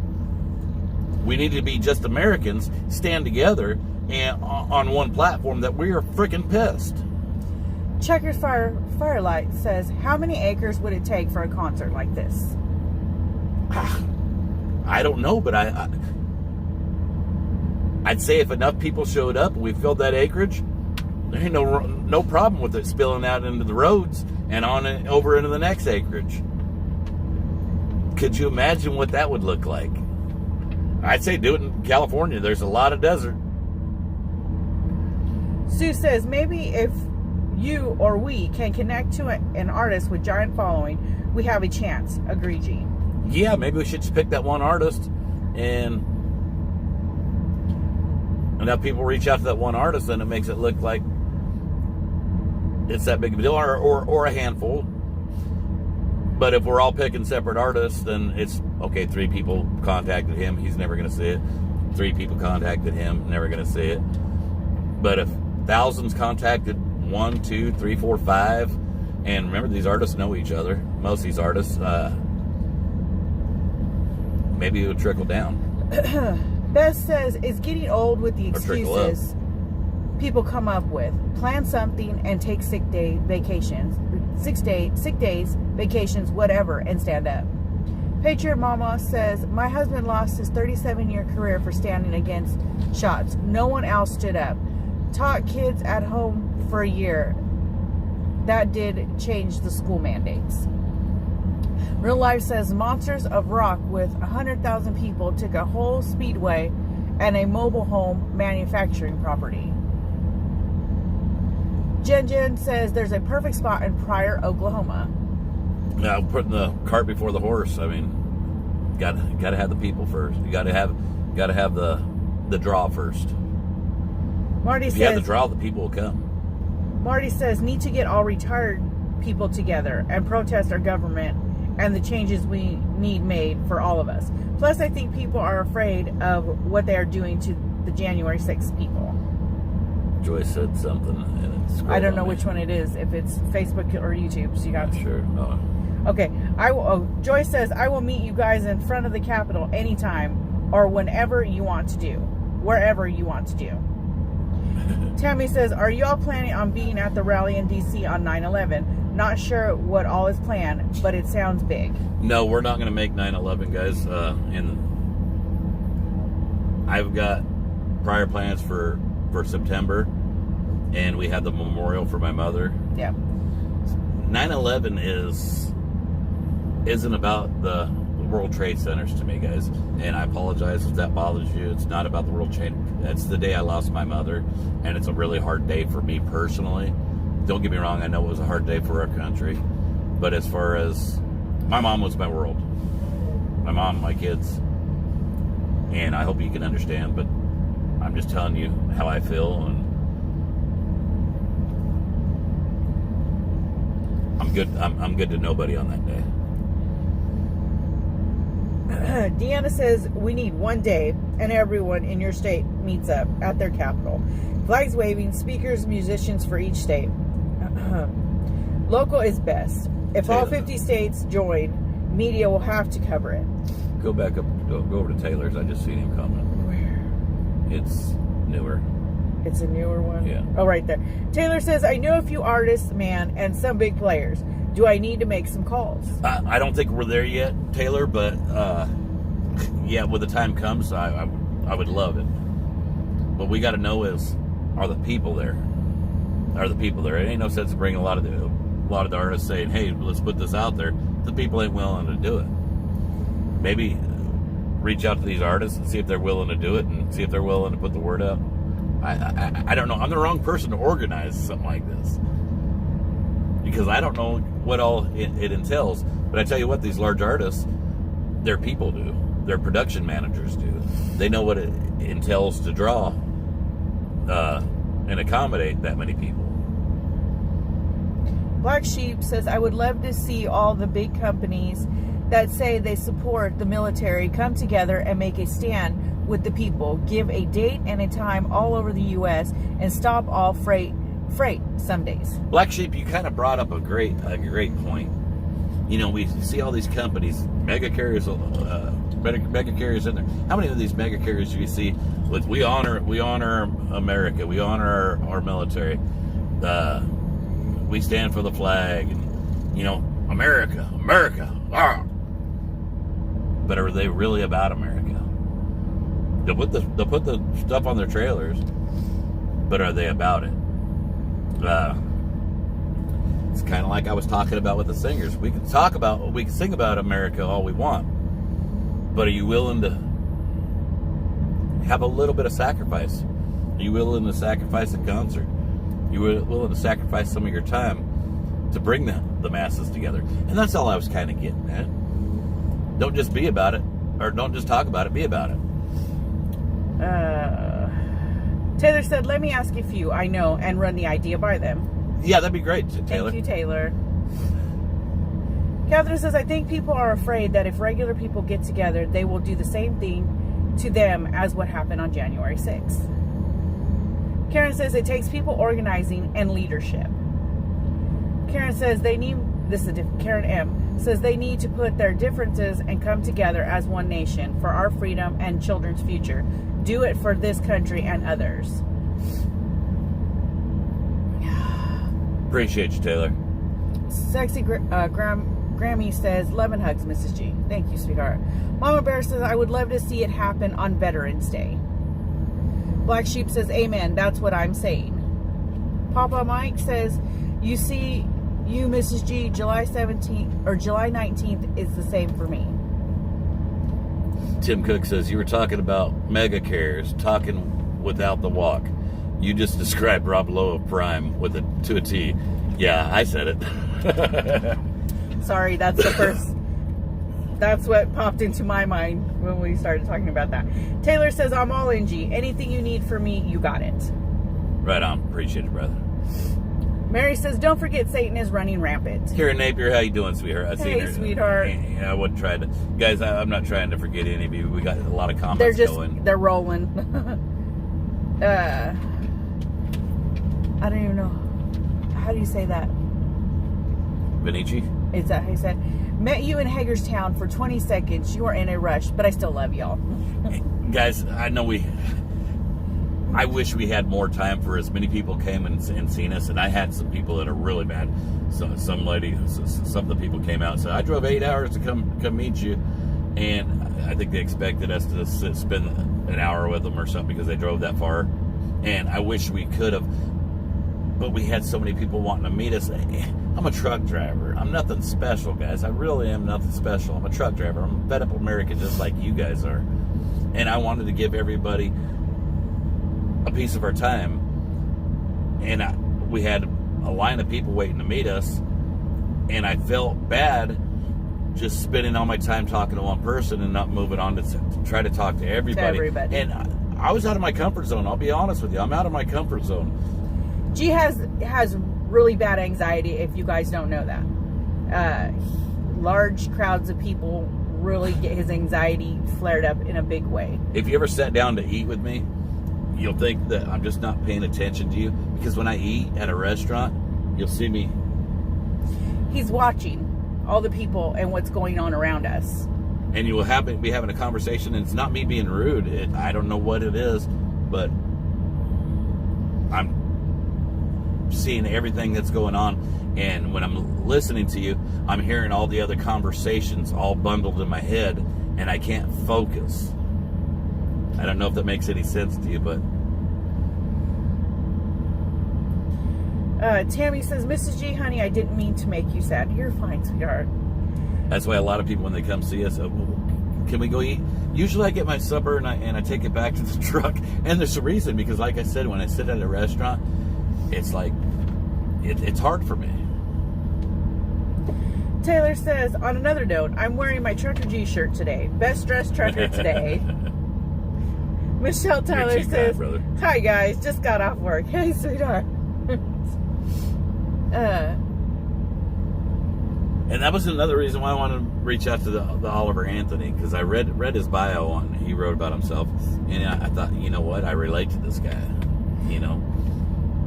We need to be just Americans, stand together and on one platform that we are freaking pissed. Checkers Firelight says, how many acres would it take for a concert like this? I don't know, but I'd say if enough people showed up and we filled that acreage, there ain't no problem with it spilling out into the roads and on over into the next acreage. Could you imagine what that would look like? I'd say do it in California. There's a lot of desert. Sue says, maybe if you or we can connect to an artist with giant following, we have a chance. Agree, G. Yeah, maybe we should just pick that one artist and have people reach out to that one artist, and it makes it look like it's that big of a deal, or a handful. But if we're all picking separate artists, then it's, okay, 3 people contacted him, he's never going to see it. 3 people contacted him, never going to see it. But if thousands contacted 1, 2, 3, 4, 5, and remember, these artists know each other. Most of these artists, maybe it would trickle down. Beth says, it's getting old with the excuses people come up with. Plan something and take sick days, vacations, whatever, and stand up. Patriot Mama says, my husband lost his 37-year career for standing against shots. No one else stood up. Taught kids at home for a year. That did change the school mandates. Real Life says, Monsters of Rock with 100,000 people took a whole speedway and a mobile home manufacturing property. Jen says, there's a perfect spot in Pryor, Oklahoma. Now, putting the cart before the horse. I mean, got to have the people first. You got to have the draw first. Marty if says, you have the draw, the people will come. Marty says, need to get all retired people together and protest our government and the changes we need made for all of us. Plus, I think people are afraid of what they are doing to the January 6th people. Joyce said something, and it's. I don't know which one it is. If it's Facebook or YouTube, so you got. Sure. Oh. Okay. Joyce says I will meet you guys in front of the Capitol anytime or whenever you want to do, wherever you want to do. Tammy says, are you all planning on being at the rally in D.C. on 9/11? Not sure what all is planned, but it sounds big. No, we're not going to make 9/11, guys. I've got prior plans for September, and we had the memorial for my mother. Yeah. 9/11 isn't about the World Trade Centers to me, guys. And I apologize if that bothers you. It's not about the World Trade. That's the day I lost my mother, and it's a really hard day for me personally. Don't get me wrong, I know it was a hard day for our country. But as far as my mom was my world. My mom, my kids. And I hope you can understand, but I'm just telling you how I feel, and I'm good. I'm good to nobody on that day. Deanna says we need one day and everyone in your state meets up at their capital. Flags waving, speakers, musicians for each state. Local is best. If all 50 states join, media will have to cover it. Go back up. Go over to Taylor's. I just seen him comment. Where? It's newer. It's a newer one? Yeah. Oh, right there. Taylor says, I know a few artists, man, and some big players. Do I need to make some calls? I don't think we're there yet, Taylor, but yeah, when the time comes, I would love it. What we got to know is, are the people there? Are the people there? It ain't no sense of bringing a lot of the artists saying, hey, let's put this out there. The people ain't willing to do it. Maybe reach out to these artists and see if they're willing to do it, and see if they're willing to put the word out. I don't know. I'm the wrong person to organize something like this, because I don't know what all it entails. But I tell you what, these large artists, their people do. Their production managers do. They know what it entails to draw and accommodate that many people. Black Sheep says, I would love to see all the big companies that say they support the military come together and make a stand with the people. Give a date and a time all over the U.S. and stop all freight some days. Black Sheep, you kind of brought up a great point. You know, we see all these companies, mega carriers in there. How many of these mega carriers do you see with we honor America, we honor our military, we stand for the flag, and you know, America, ah. But are they really about America? They'll put the stuff on their trailers, but are they about it? It's kind of like I was talking about with the singers. We can sing about America all we want, but are you willing to have a little bit of sacrifice? Are you willing to sacrifice a concert? Are you willing to sacrifice some of your time to bring the masses together? And that's all I was kind of getting at. Don't just be about it, or don't just talk about it, be about it. Taylor said, let me ask a few I know and run the idea by them. Yeah, that'd be great, Taylor. Thank you, Taylor. Catherine says, I think people are afraid that if regular people get together, they will do the same thing to them as what happened on January 6th. Karen says, it takes people organizing and leadership. Karen says, Karen M. says they need to put their differences and come together as one nation for our freedom and children's future. Do it for this country and others. Appreciate you, Taylor. Sexy Grammy says, love and hugs, Mrs. G. Thank you, sweetheart. Mama Bear says, I would love to see it happen on Veterans Day. Black Sheep says, amen, that's what I'm saying. Papa Mike says, you see, you, Mrs. G, July 17th or July 19th is the same for me. Tim Cook says, you were talking about mega carriers, talking without the walk. You just described Rob Lowe of Prime to a T. Yeah, I said it. Sorry, that's the first. That's what popped into my mind when we started talking about that. Taylor says, I'm all in, G. Anything you need from me, you got it. Right on. Appreciate it, brother. Mary says, don't forget Satan is running rampant. Karen Napier, how you doing, sweetheart? Hey, sweetheart. I wouldn't try to. Guys, I'm not trying to forget any of you. We got a lot of comments going. They're rolling. I don't even know. How do you say that? Benici? Is that how you said? Met you in Hagerstown for 20 seconds. You are in a rush, but I still love y'all. Guys, I know I wish we had more time for as many people came and seen us, and I had some people that are really bad. So some of the people came out and said, I drove 8 hours to come meet you, and I think they expected us to spend an hour with them or something because they drove that far, and I wish we could have, but we had so many people wanting to meet us. I'm a truck driver. I'm nothing special, guys. I really am nothing special. I'm a truck driver. I'm a fed up American just like you guys are, and I wanted to give everybody a piece of our time, and we had a line of people waiting to meet us, and I felt bad just spending all my time talking to one person and not moving on to try to talk to everybody. And I was out of my comfort zone. I'll be honest with you. I'm out of my comfort zone. G has really bad anxiety, if you guys don't know that. Large crowds of people really get his anxiety flared up in a big way. If you ever sat down to eat with me, you'll think that I'm just not paying attention to you, because when I eat at a restaurant, you'll see me. He's watching all the people and what's going on around us. And you will be having a conversation, and it's not me being rude. I don't know what it is, but I'm seeing everything that's going on. And when I'm listening to you, I'm hearing all the other conversations all bundled in my head, and I can't focus. I don't know if that makes any sense to you, but... Tammy says, Mrs. G, honey, I didn't mean to make you sad. You're fine, sweetheart. That's why a lot of people, when they come see us, can we go eat? Usually I get my supper and I take it back to the truck. And there's a reason, because like I said, when I sit at a restaurant, it's like, it's hard for me. Taylor says, on another note, I'm wearing my Trucker G shirt today. Best dressed trucker today. Michelle Tyler says, hi guys, just got off work. Hey, sweetheart. And that was another reason why I wanted to reach out to the Oliver Anthony, because I read his bio on, he wrote about himself, and I thought, you know what, I relate to this guy, you know.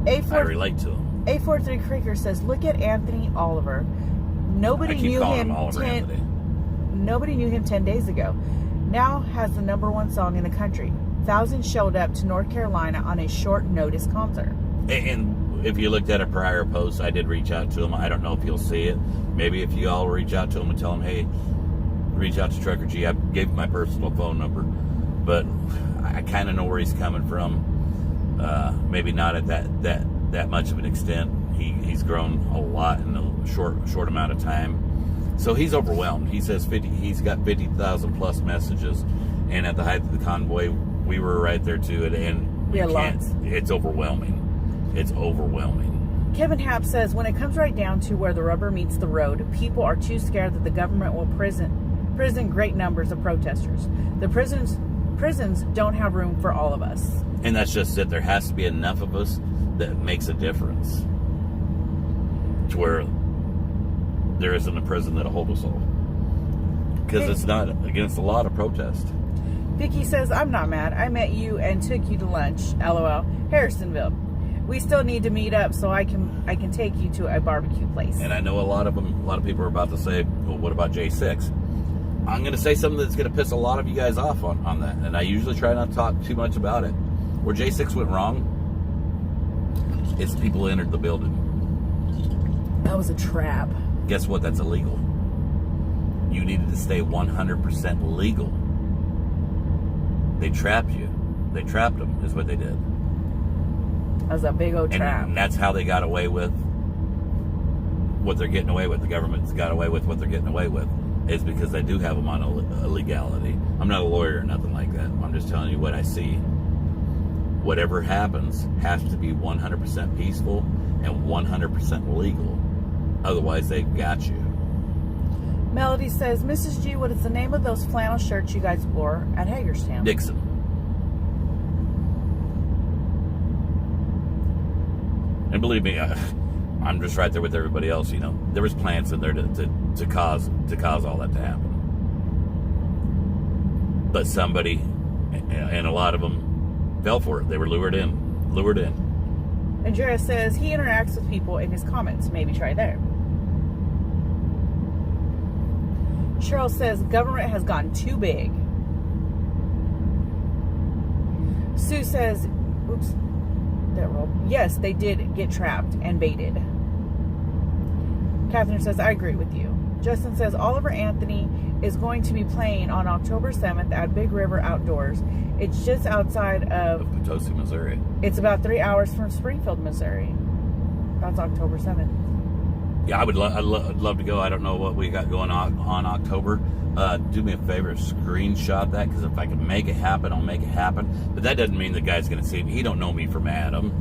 I relate to him. A43 Creeker says, look at Anthony Oliver. Nobody knew him 10 days ago. Now has the #1 song in the country. Thousands showed up to North Carolina on a short notice concert. And if you looked at a prior post, I did reach out to him. I don't know if you'll see it. Maybe if you all reach out to him and tell him, hey, reach out to Trucker G. I gave him my personal phone number, but I kind of know where he's coming from. Maybe not at that much of an extent. He's grown a lot in a short amount of time. So he's overwhelmed. He says he's got 50,000 plus messages, and at the height of the convoy, we were right there too, and it's overwhelming. It's overwhelming. Kevin Happ says, when it comes right down to where the rubber meets the road, people are too scared that the government will prison great numbers of protesters. The prisons don't have room for all of us. And that's just it. There has to be enough of us that makes a difference to where there isn't a prison that'll hold us all. Because it's not against the law to protest. Vicky says, I'm not mad. I met you and took you to lunch. LOL. Harrisonville. We still need to meet up so I can take you to a barbecue place. And I know a lot of people are about to say, well, what about J6? I'm going to say something that's going to piss a lot of you guys off on that. And I usually try not to talk too much about it. Where J6 went wrong is people entered the building. That was a trap. Guess what? That's illegal. You needed to stay 100% legal. They trapped you. They trapped them, is what they did. That was a big old trap. And that's how they got away with what they're getting away with. The government's got away with what they're getting away with. It's because they do have them on illegality. I'm not a lawyer or nothing like that. I'm just telling you what I see. Whatever happens has to be 100% peaceful and 100% legal. Otherwise, they've got you. Melody says, Mrs. G, what is the name of those flannel shirts you guys wore at Hagerstown? Dixon. And believe me, I'm just right there with everybody else. You know, there was plans in there to cause all that to happen. But somebody, and a lot of them, fell for it. They were lured in. Andreas says he interacts with people in his comments. Maybe try there. Cheryl says government has gotten too big. Sue says, oops, that rolled. Yes, they did get trapped and baited. Catherine says, I agree with you. Justin says Oliver Anthony is going to be playing on October 7th at Big River Outdoors. It's just outside of Potosi, Missouri. It's about 3 hours from Springfield, Missouri. That's October 7th. Yeah, I'd love to go. I don't know what we got going on October. Do me a favor, screenshot that, because if I can make it happen, I'll make it happen. But that doesn't mean the guy's going to see me. He don't know me from Adam.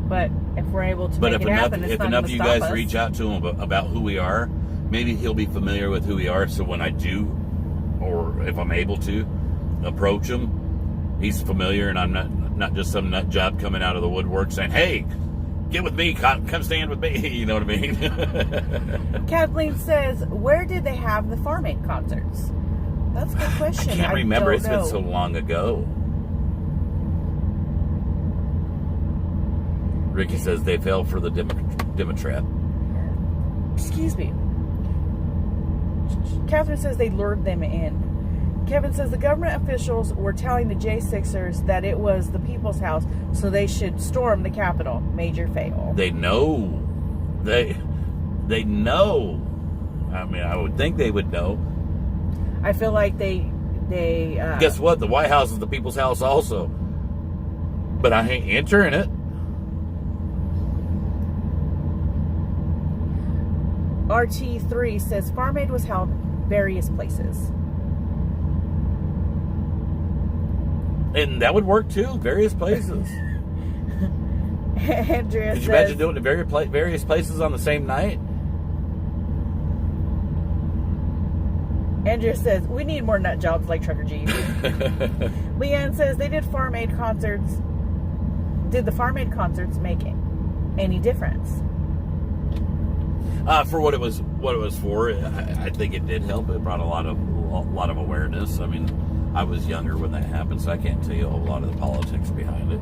But if we're able to make it happen, it's if not enough going of to you stop guys us. reach out to him about who we are, maybe he'll be familiar with who we are. So when I do, or if I'm able to approach him, he's familiar, and I'm not just some nut job coming out of the woodwork saying, "Hey, get with me, come stand with me." You know what I mean? Kathleen says, where did they have the Farm Aid concerts? That's a good question. I can't remember. don't It's know. been so long ago. Ricky says they fell for the Dimitrap. Excuse me. Catherine says they lured them in. Kevin says the government officials were telling the J6ers that it was the people's house, so they should storm the Capitol. Major fail. They know. They know. I mean, I would think they would know. I feel like they Guess what? The White House is the people's house also. But I ain't entering it. RT3 says Farm Aid was held various places. And that would work too. Various places. Andrea Could you says, imagine doing it at various places on the same night? Andrea says, we need more nut jobs like Trucker G. Leanne says they did Farm Aid concerts. Did the Farm Aid concerts make any difference? For what it was for, I think it did help. It brought a lot of awareness. I mean, I was younger when that happened, so I can't tell you a whole lot of the politics behind it.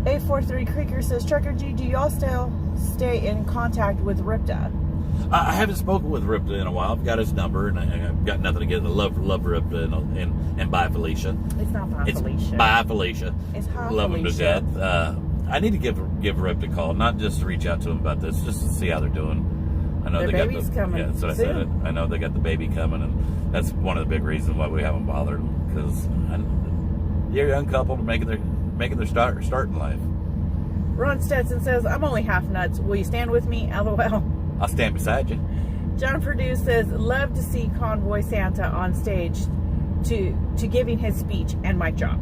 843 Creeker says, Trucker G, do y'all still stay in contact with Ripta? I haven't spoken with Ripta in a while. I've got his number, and I've got nothing against it. Love Ripta, and bye Felicia. It's not bye Felicia. Bye Felicia. It's hi Love Felicia. him to death. I need to give Rip a call, not just to reach out to him about this, just to see how they're doing. I know Their they baby's got the, coming yeah, that's what I said. soon. I know they got the baby coming, and that's one of the big reasons why we haven't bothered them, because they're a young couple making their start in life. Ron Stetson says, I'm only half nuts. Will you stand with me? LOL. I'll stand beside you. John Purdue says, love to see Convoy Santa on stage to giving his speech and mic drop.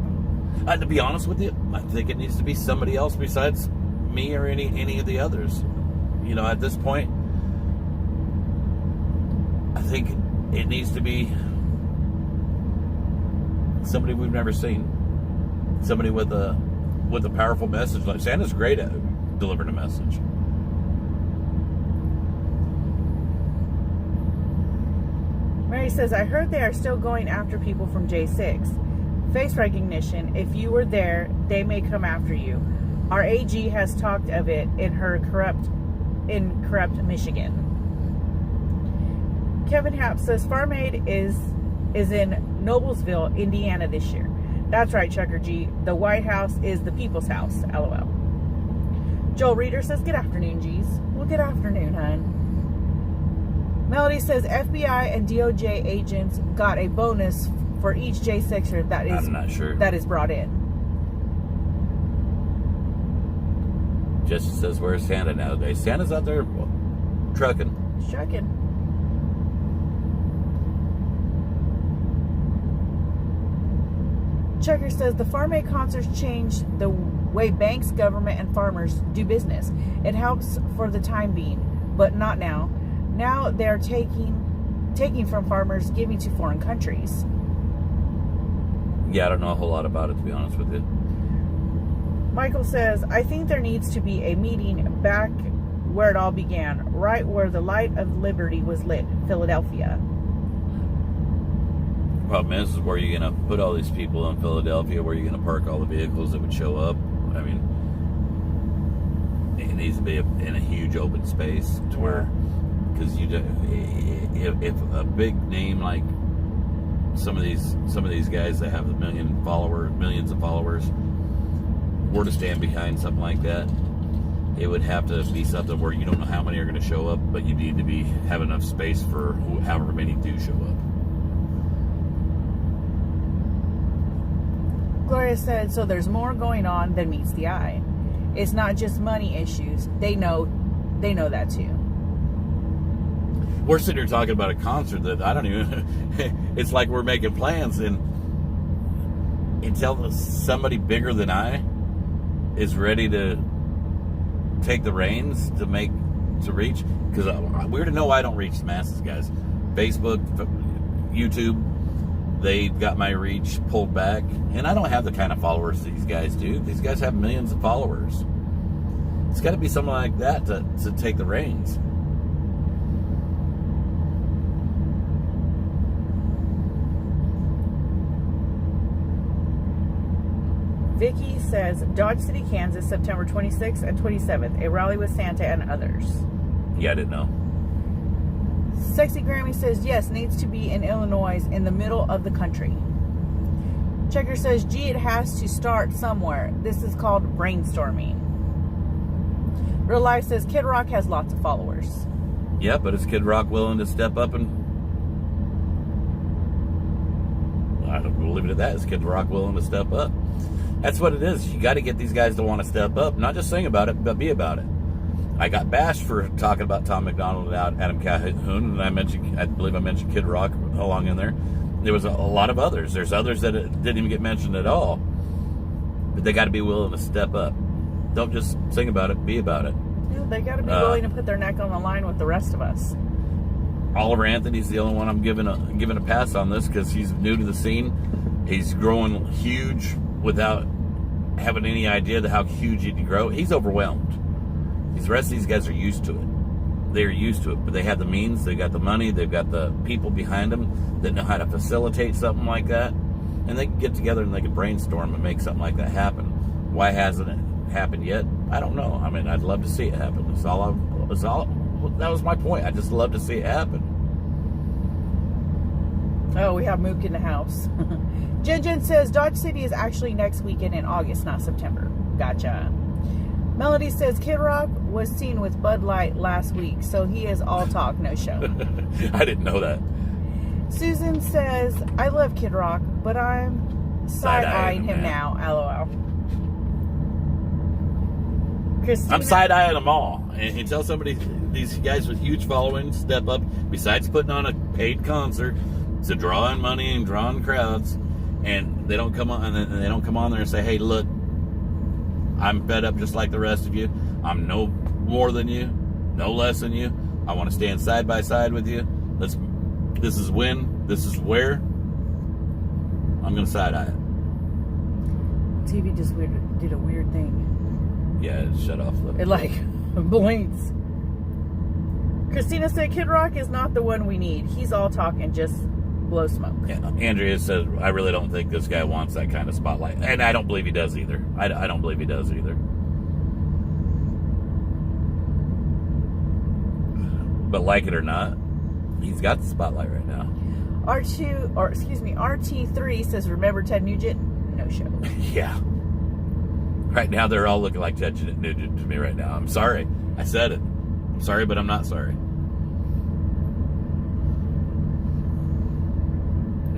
To be honest with you, I think it needs to be somebody else besides me or any of the others. You know, at this point, I think it needs to be somebody we've never seen. Somebody with a powerful message. Like Santa's great at delivering a message. Mary says, I heard they are still going after people from J6. Face recognition, if you were there, they may come after you. Our AG has talked of it in corrupt Michigan. Kevin Happ says Farm Aid is in Noblesville, Indiana this year. That's right, Chucker G. The White House is the people's house. LOL. Joel Reeder says, good afternoon, G's. Well, good afternoon, hon. Melody says FBI and DOJ agents got a bonus for each J6er that is I'm not sure. that is brought in. Jesse says, where's Santa nowadays? Santa's out there trucking. Shucking. Checker says the Farm Aid concerts changed the way banks, government, and farmers do business. It helps for the time being, but not now. Now they're taking from farmers, giving to foreign countries. Yeah, I don't know a whole lot about it, to be honest with you. Michael says, I think there needs to be a meeting back where it all began, right where the light of liberty was lit, Philadelphia. Problem is where you're going to put all these people in Philadelphia, where you're going to park all the vehicles that would show up. I mean, it needs to be in a huge open space to where, because if a big name like some of these guys that have millions of followers were to stand behind something like that, it would have to be something where you don't know how many are going to show up, but you need to have enough space for however many do show up. Gloria said, so there's more going on than meets the eye. It's not just money issues. They know that too. We're sitting here talking about a concert that I don't even, it's like we're making plans, and until somebody bigger than I is ready to take the reins to reach, because we're to know I don't reach the masses, guys. Facebook, YouTube, they got my reach pulled back, and I don't have the kind of followers these guys do. These guys have millions of followers. It's got to be someone like that to take the reins. Vicky says, Dodge City, Kansas, September 26th and 27th, a rally with Santa and others. Yeah, I didn't know. Sexy Grammy says, yes, needs to be in Illinois, in the middle of the country. Checker says, gee, it has to start somewhere. This is called brainstorming. Real Life says, Kid Rock has lots of followers. Yeah, but is Kid Rock willing to step up and... I don't leave it at that. Is Kid Rock willing to step up? That's what it is. You got to get these guys to want to step up. Not just sing about it, but be about it. I got bashed for talking about Tom McDonald and Adam Calhoun, and I believe I mentioned Kid Rock along in there. There was a lot of others. There's others that didn't even get mentioned at all. But they got to be willing to step up. Don't just sing about it, be about it. Yeah, they got to be willing to put their neck on the line with the rest of us. Oliver Anthony's the only one I'm giving a pass on this, because he's new to the scene. He's growing huge without having any idea of how huge he can grow. He's overwhelmed. The rest of these guys are used to it. They're used to it, but they have the means, they got the money, they've got the people behind them that know how to facilitate something like that, and they can get together and they can brainstorm and make something like that happen. Why hasn't it happened yet? I don't know. I mean, I'd love to see it happen. That was my point. I just love to see it happen. Oh, we have Mook in the house. Jen says, Dodge City is actually next weekend in August, not September. Gotcha. Melody says, Kid Rock was seen with Bud Light last week, so he is all talk, no show. I didn't know that. Susan says, I love Kid Rock, but I'm side-eyeing him now, LOL. Christina, I'm side-eyeing them all. And until somebody, these guys with huge followings step up, besides putting on a paid concert to draw in money and draw in crowds, and they don't come on there and say, hey, look, I'm fed up just like the rest of you. I'm no more than you, no less than you. I want to stand side by side with you. This is when, this is where. I'm going to side-eye it. TV just did a weird thing. Yeah, it shut off. It like blinks. Christina said, Kid Rock is not the one we need. He's all talk and just blow smoke. Yeah, Andrea said, I really don't think this guy wants that kind of spotlight. And I don't believe he does either. I don't believe he does either. But like it or not, he's got the spotlight right now. RT3 says, remember Ted Nugent? No show. Yeah. Right now, they're all looking like Ted Nugent to me right now. I'm sorry. I said it. I'm sorry, but I'm not sorry.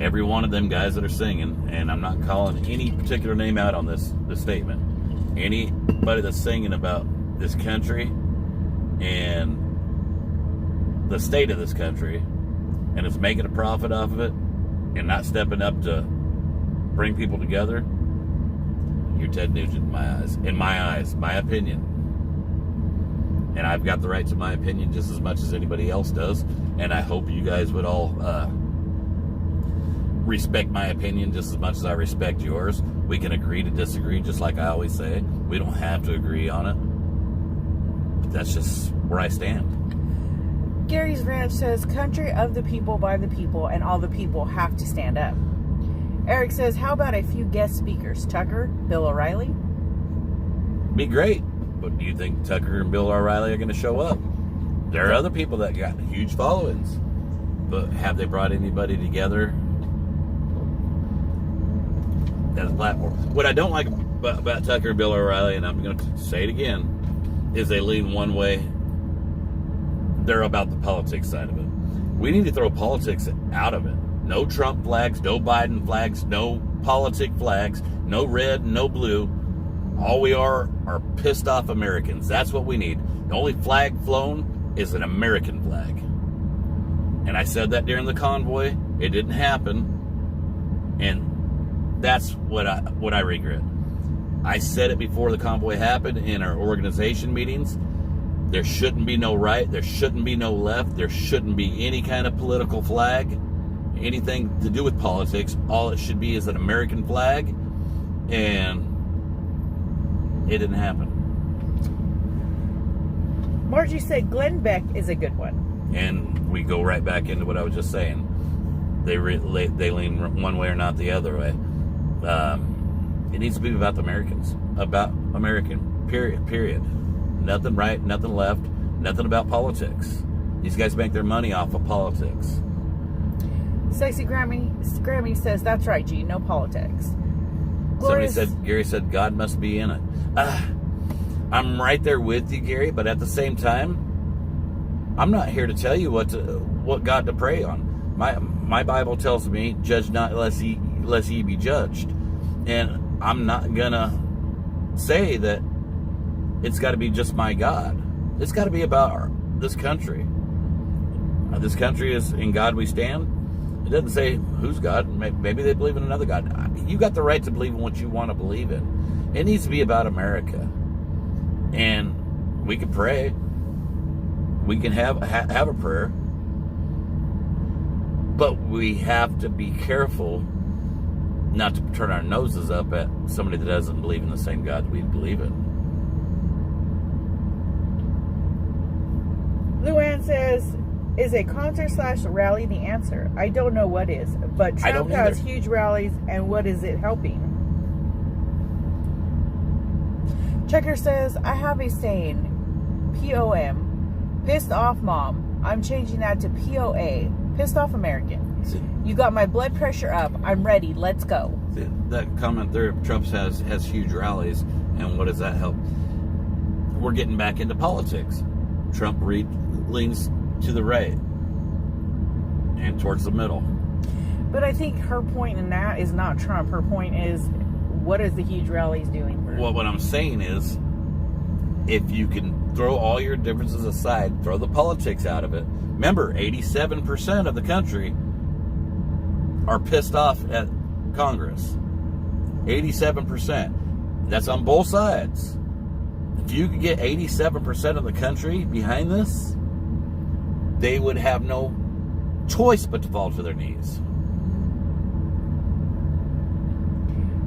Every one of them guys that are singing, and I'm not calling any particular name out on this statement, anybody that's singing about this country and the state of this country and is making a profit off of it and not stepping up to bring people together, you're Ted Nugent in my eyes, my opinion. And I've got the right to my opinion just as much as anybody else does, and I hope you guys would all respect my opinion just as much as I respect yours. We can agree to disagree, just like I always say. We don't have to agree on it, but that's just where I stand. Gary's Ranch says, country of the people, by the people, and all the people have to stand up. Eric says, how about a few guest speakers? Tucker, Bill O'Reilly? Be great. But do you think Tucker and Bill O'Reilly are going to show up? There are other people that got huge followings. But have they brought anybody together as a platform? What I don't like about Tucker and Bill O'Reilly, and I'm going to say it again, is they lean one way. They're about the politics side of it. We need to throw politics out of it. No Trump flags, no Biden flags, no politic flags, no red, no blue. All we are pissed off Americans. That's what we need. The only flag flown is an American flag. And I said that during the convoy. It didn't happen. And that's what I regret. I said it before the convoy happened in our organization meetings. There shouldn't be no right. There shouldn't be no left. There shouldn't be any kind of political flag. Anything to do with politics. All it should be is an American flag. And it didn't happen. Margie said Glenn Beck is a good one. And we go right back into what I was just saying. They lean one way or not the other way. It needs to be about the Americans. About American. Period. Nothing right, nothing left, nothing about politics. These guys make their money off of politics. Sexy Grammy says, that's right, G, no politics. Gary said, God must be in it. I'm right there with you, Gary, but at the same time, I'm not here to tell you what God to pray on. My Bible tells me, judge not lest ye be judged. And I'm not gonna say that it's got to be just my God. It's got to be about this country. This country is in God we stand. It doesn't say who's God. Maybe they believe in another God. You got the right to believe in what you want to believe in. It needs to be about America. And we can pray. We can have a prayer. But we have to be careful not to turn our noses up at somebody that doesn't believe in the same God that we believe in. Luann says, is a concert/rally the answer? I don't know what is, but Trump has huge rallies, and what is it helping? Checker says, I have a saying, POM, pissed off mom. I'm changing that to POA, pissed off American. You got my blood pressure up. I'm ready. Let's go. That comment there, Trump has huge rallies, and what does that help? We're getting back into politics. Trump leans to the right and towards the middle. But I think her point in that is not Trump. Her point is, what is the huge rallies doing for? Well, what I'm saying is, if you can throw all your differences aside, throw the politics out of it. Remember, 87% of the country are pissed off at Congress. 87%. That's on both sides. If you could get 87% of the country behind this, they would have no choice but to fall to their knees.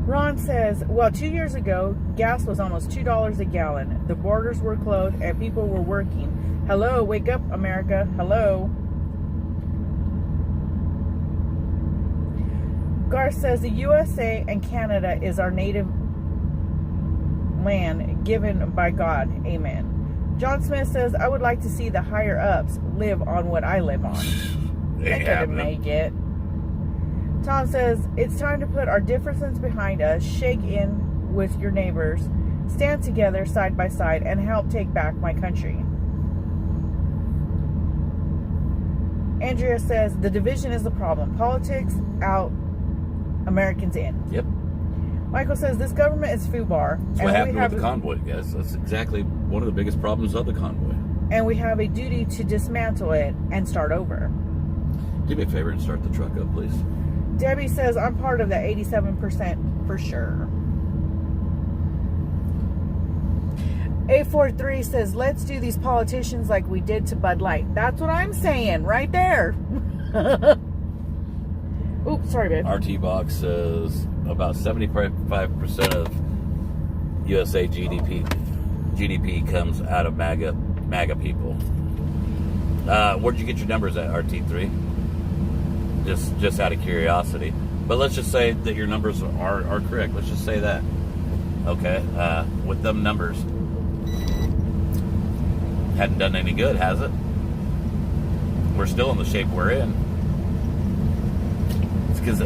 Ron says, well, 2 years ago, gas was almost $2 a gallon. The borders were closed and people were working. Hello, wake up, America. Hello. Garth says, the USA and Canada is our native land given by God. Amen. John Smith says, I would like to see the higher ups live on what I live on. They couldn't make it. Tom says, it's time to put our differences behind us, shake in with your neighbors, stand together side by side, and help take back my country. Andrea says, the division is the problem. Politics out, Americans in. Yep. Michael says, this government is FUBAR. That's what happened with the convoy, guys. That's exactly one of the biggest problems of the convoy. And we have a duty to dismantle it and start over. Do me a favor and start the truck up, please. Debbie says, I'm part of that 87% for sure. 843 says, let's do these politicians like we did to Bud Light. That's what I'm saying right there. Oops, sorry, babe. RT Box says about 75% of USA GDP comes out of MAGA people. Where'd you get your numbers at, RT3? Just out of curiosity. But let's just say that your numbers are correct. Let's just say that. Okay. With them numbers. Hadn't done any good, has it? We're still in the shape we're in. It's because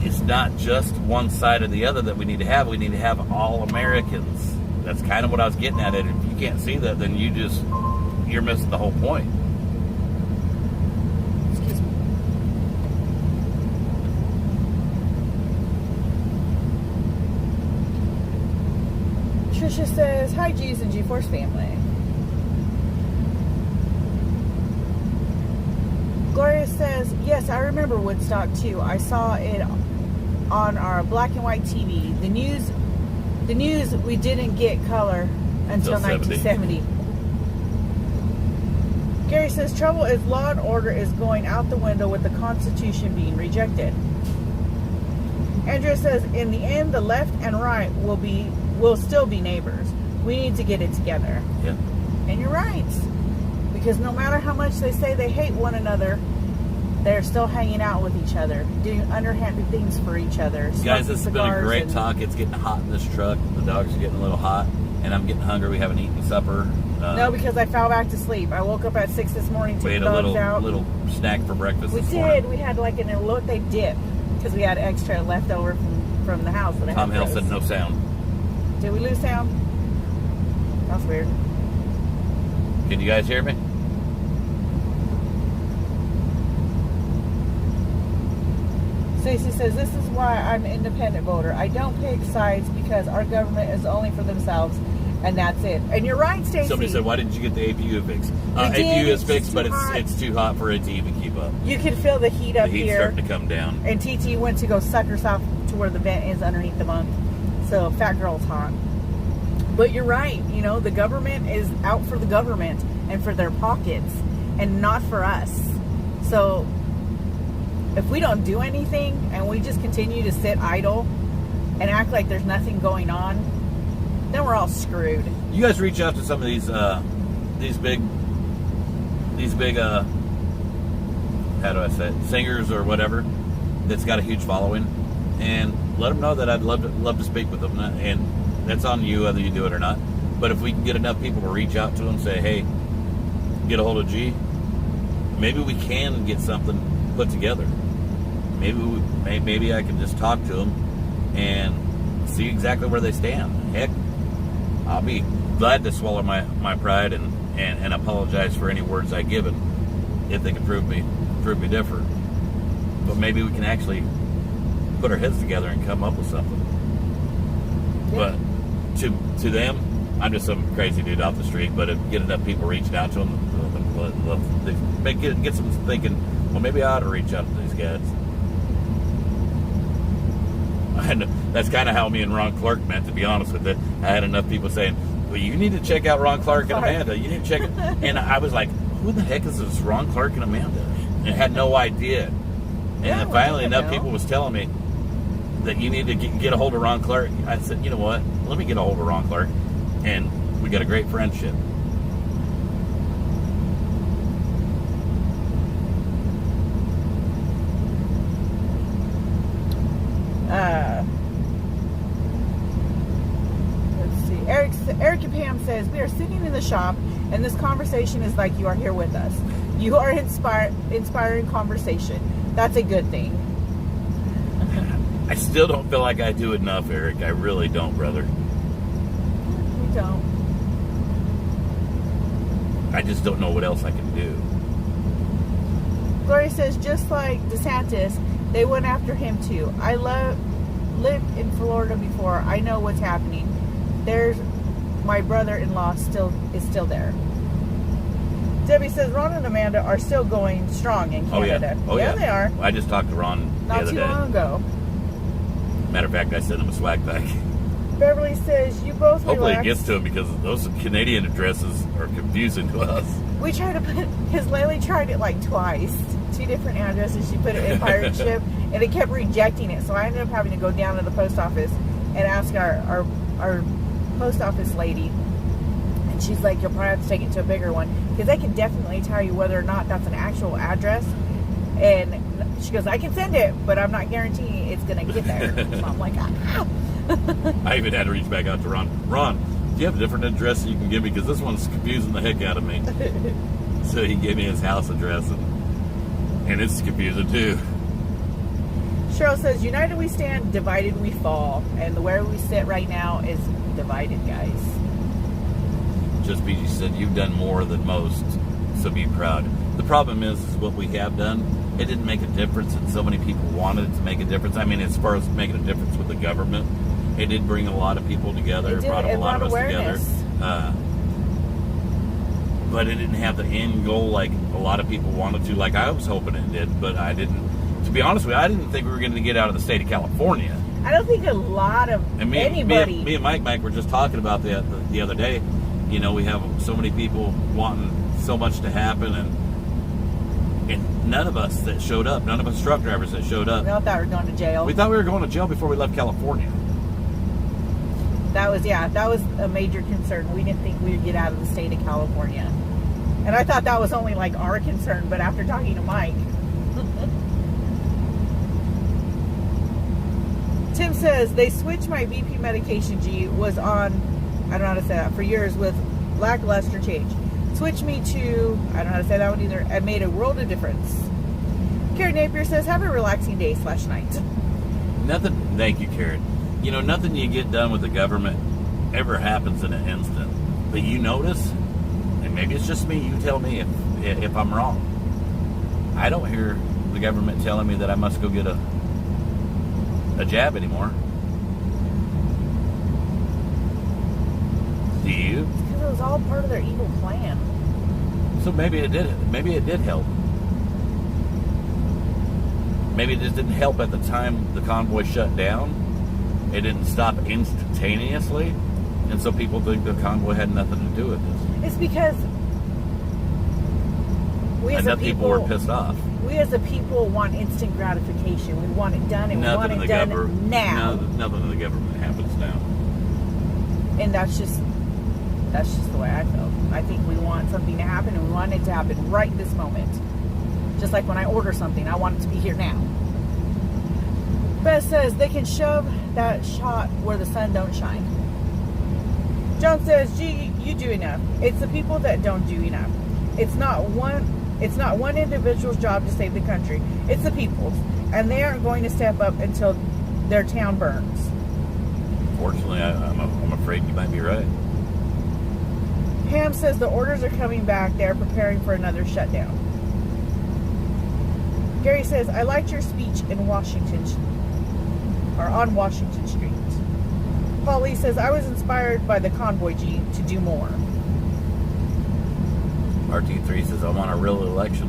it's not just one side or the other that we need to have. We need to have all Americans. That's kind of what I was getting at. It. If you can't see that, then you're missing the whole point. Excuse me. Trisha says, hi, G's and G-Force family. Gloria says, yes, I remember Woodstock too. I saw it on our black and white TV. The news, we didn't get color until 1970. Gary says, trouble is law and order is going out the window with the Constitution being rejected. Andrea says, in the end, the left and right will still be neighbors. We need to get it together. Yeah. And you're right. Because no matter how much they say they hate one another, they're still hanging out with each other, doing underhanded things for each other. Guys, this has been a great talk. It's getting hot in this truck. The dogs are getting a little hot, and I'm getting hungry. We haven't eaten supper. No, because I fell back to sleep. I woke up at 6 this morning, took we the ate dogs out. a little snack for breakfast. We this did. morning. We had like an elote dip because we had extra left over from the house. That I Tom had Hill froze. said no sound. Did we lose sound? That's weird. Can you guys hear me? Stacey says, this is why I'm an independent voter. I don't pick sides because our government is only for themselves, and that's it. And you're right, Stacey. Somebody said, why didn't you get the APU fixed? We did. APU is It's fixed, but too hot. it's too hot for it to even keep up. You can feel the heat The up heat's here. starting to come down. And TT went to go suck herself to where the vent is underneath the bunk. So fat girl's hot. But you're right. You know, the government is out for the government and for their pockets and not for us. So if we don't do anything and we just continue to sit idle and act like there's nothing going on, then we're all screwed. You guys reach out to some of these big how do I say it, singers or whatever that's got a huge following, and let them know that I'd love to speak with them, and that's on you whether you do it or not. But if we can get enough people to reach out to them, say, hey, get a hold of G, maybe we can get something put together. Maybe I can just talk to them and see exactly where they stand. Heck, I'll be glad to swallow my pride and apologize for any words I've given if they can prove me different. But maybe we can actually put our heads together and come up with something. Yeah. But to them, I'm just some crazy dude off the street. But if get enough people reaching out to them, they get some thinking, well, maybe I ought to reach out to these guys. And that's kind of how me and Ron Clark met, to be honest with it. I had enough people saying, well, you need to check out Ron Clark and Amanda. You need to check it. And I was like, who the heck is this Ron Clark and Amanda? And I had no idea. And Yeah, then finally well, enough people was telling me that you need to get a hold of Ron Clark. I said, you know what? Let me get a hold of Ron Clark. And we got a great friendship. Let's see. Eric and Pam says, we are sitting in the shop and this conversation is like you are here with us. You are inspiring conversation. That's a good thing. I still don't feel like I do enough, Eric. I really don't, brother. We don't. I just don't know what else I can do. Gloria says, just like DeSantis, they went after him too. I lived in Florida before. I know what's happening. There's my brother-in-law is still there. Debbie says Ron and Amanda are still going strong in Canada. Oh yeah. They are. I just talked to Ron the Not other too day. long ago. Matter of fact, I sent him a swag bag. Beverly says you both Hopefully relax. it gets to him because those Canadian addresses are confusing to us. We tried to put, because Laylee tried it like twice, 2 different addresses. She put it in pirate ship, and it kept rejecting it. So I ended up having to go down to the post office and ask our post office lady. And And she's like, you'll probably have to take it to a bigger one because they can definitely tell you whether or not that's an actual address. And she goes, I can send it, but I'm not guaranteeing it's going to get there. So I'm like, ah. I even had to reach back out to Ron. Ron, do you have a different address you can give me? Because this one's confusing the heck out of me. So he gave me his house address, and it's confusing too. Cheryl says, united we stand, divided we fall. And where we sit right now is divided, guys. Just BG said, you've done more than most, so be proud. The problem is what we have done, it didn't make a difference, and so many people wanted it to make a difference. I mean, as far as making a difference with the government, it did bring a lot of people together. It brought a lot of us together. But it didn't have the end goal like a lot of people wanted to. Like I was hoping it did, but I didn't. To be honest with you, I didn't think we were going to get out of the state of California. I don't think a lot of anybody. Me and Mike were just talking about that the other day. You know, we have so many people wanting so much to happen, and none of us that showed up, none of us truck drivers that showed up. We all thought we were going to jail. We thought we were going to jail before we left California. That was a major concern. We didn't think we would get out of the state of California. And I thought that was only like our concern, but after talking to Mike. Tim says, they switched my BP medication, G, was on, I don't know how to say that, for years with lackluster change. Switched me to, I don't know how to say that one either, it made a world of difference. Karen Napier says, have a relaxing day/night. Nothing, thank you, Karen. You know, nothing you get done with the government ever happens in an instant. But you notice, and maybe it's just me, you tell me if I'm wrong. I don't hear the government telling me that I must go get a jab anymore. Do you? Because it was all part of their evil plan. So maybe it did help. Maybe it just didn't help at the time the convoy shut down. It didn't stop instantaneously, and so people think the convoy had nothing to do with this. It's because we as a people were pissed off. We as a people want instant gratification. We want it done, and we want it done now. Nothing in the government happens now. And that's just the way I feel. I think we want something to happen, and we want it to happen right this moment. Just like when I order something, I want it to be here now. Beth says they can shove that shot where the sun don't shine. John says, gee, you do enough. It's the people that don't do enough. It's not one individual's job to save the country. It's the people's. And they aren't going to step up until their town burns. Fortunately, I'm afraid you might be right. Pam says the orders are coming back. They're preparing for another shutdown. Gary says, I liked your speech in on Washington Street. Paul Lee says, I was inspired by the convoy, G, to do more. RT3 says, I want a real election.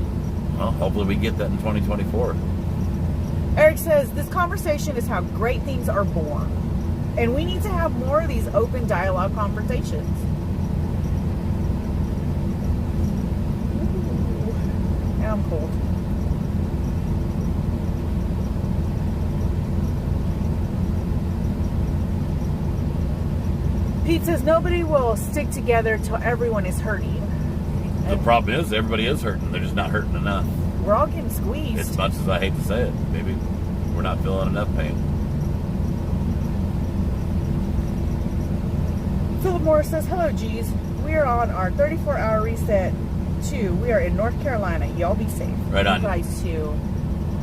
Well, hopefully we get that in 2024. Eric says, this conversation is how great things are born. And we need to have more of these open dialogue conversations. Ooh. And I'm cold. Pete says, nobody will stick together till everyone is hurting. The problem is, everybody is hurting. They're just not hurting enough. We're all getting squeezed. As much as I hate to say it, maybe we're not feeling enough pain. Philip Morris says, hello, G's. We are on our 34-hour reset, too. We are in North Carolina. Y'all be safe. Right on. You guys, too.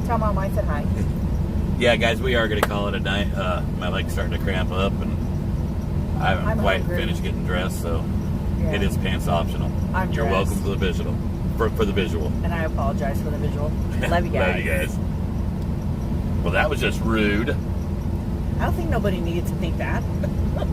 Tell Mom I said hi. Yeah, guys, we are going to call it a night. My leg's starting to cramp up, and I haven't quite finished getting dressed, so yeah. It is pants optional. You're welcome for the visual. For the visual. And I apologize for the visual. Love you guys. Love you guys. Well, that was just rude. I don't think nobody needed to think that.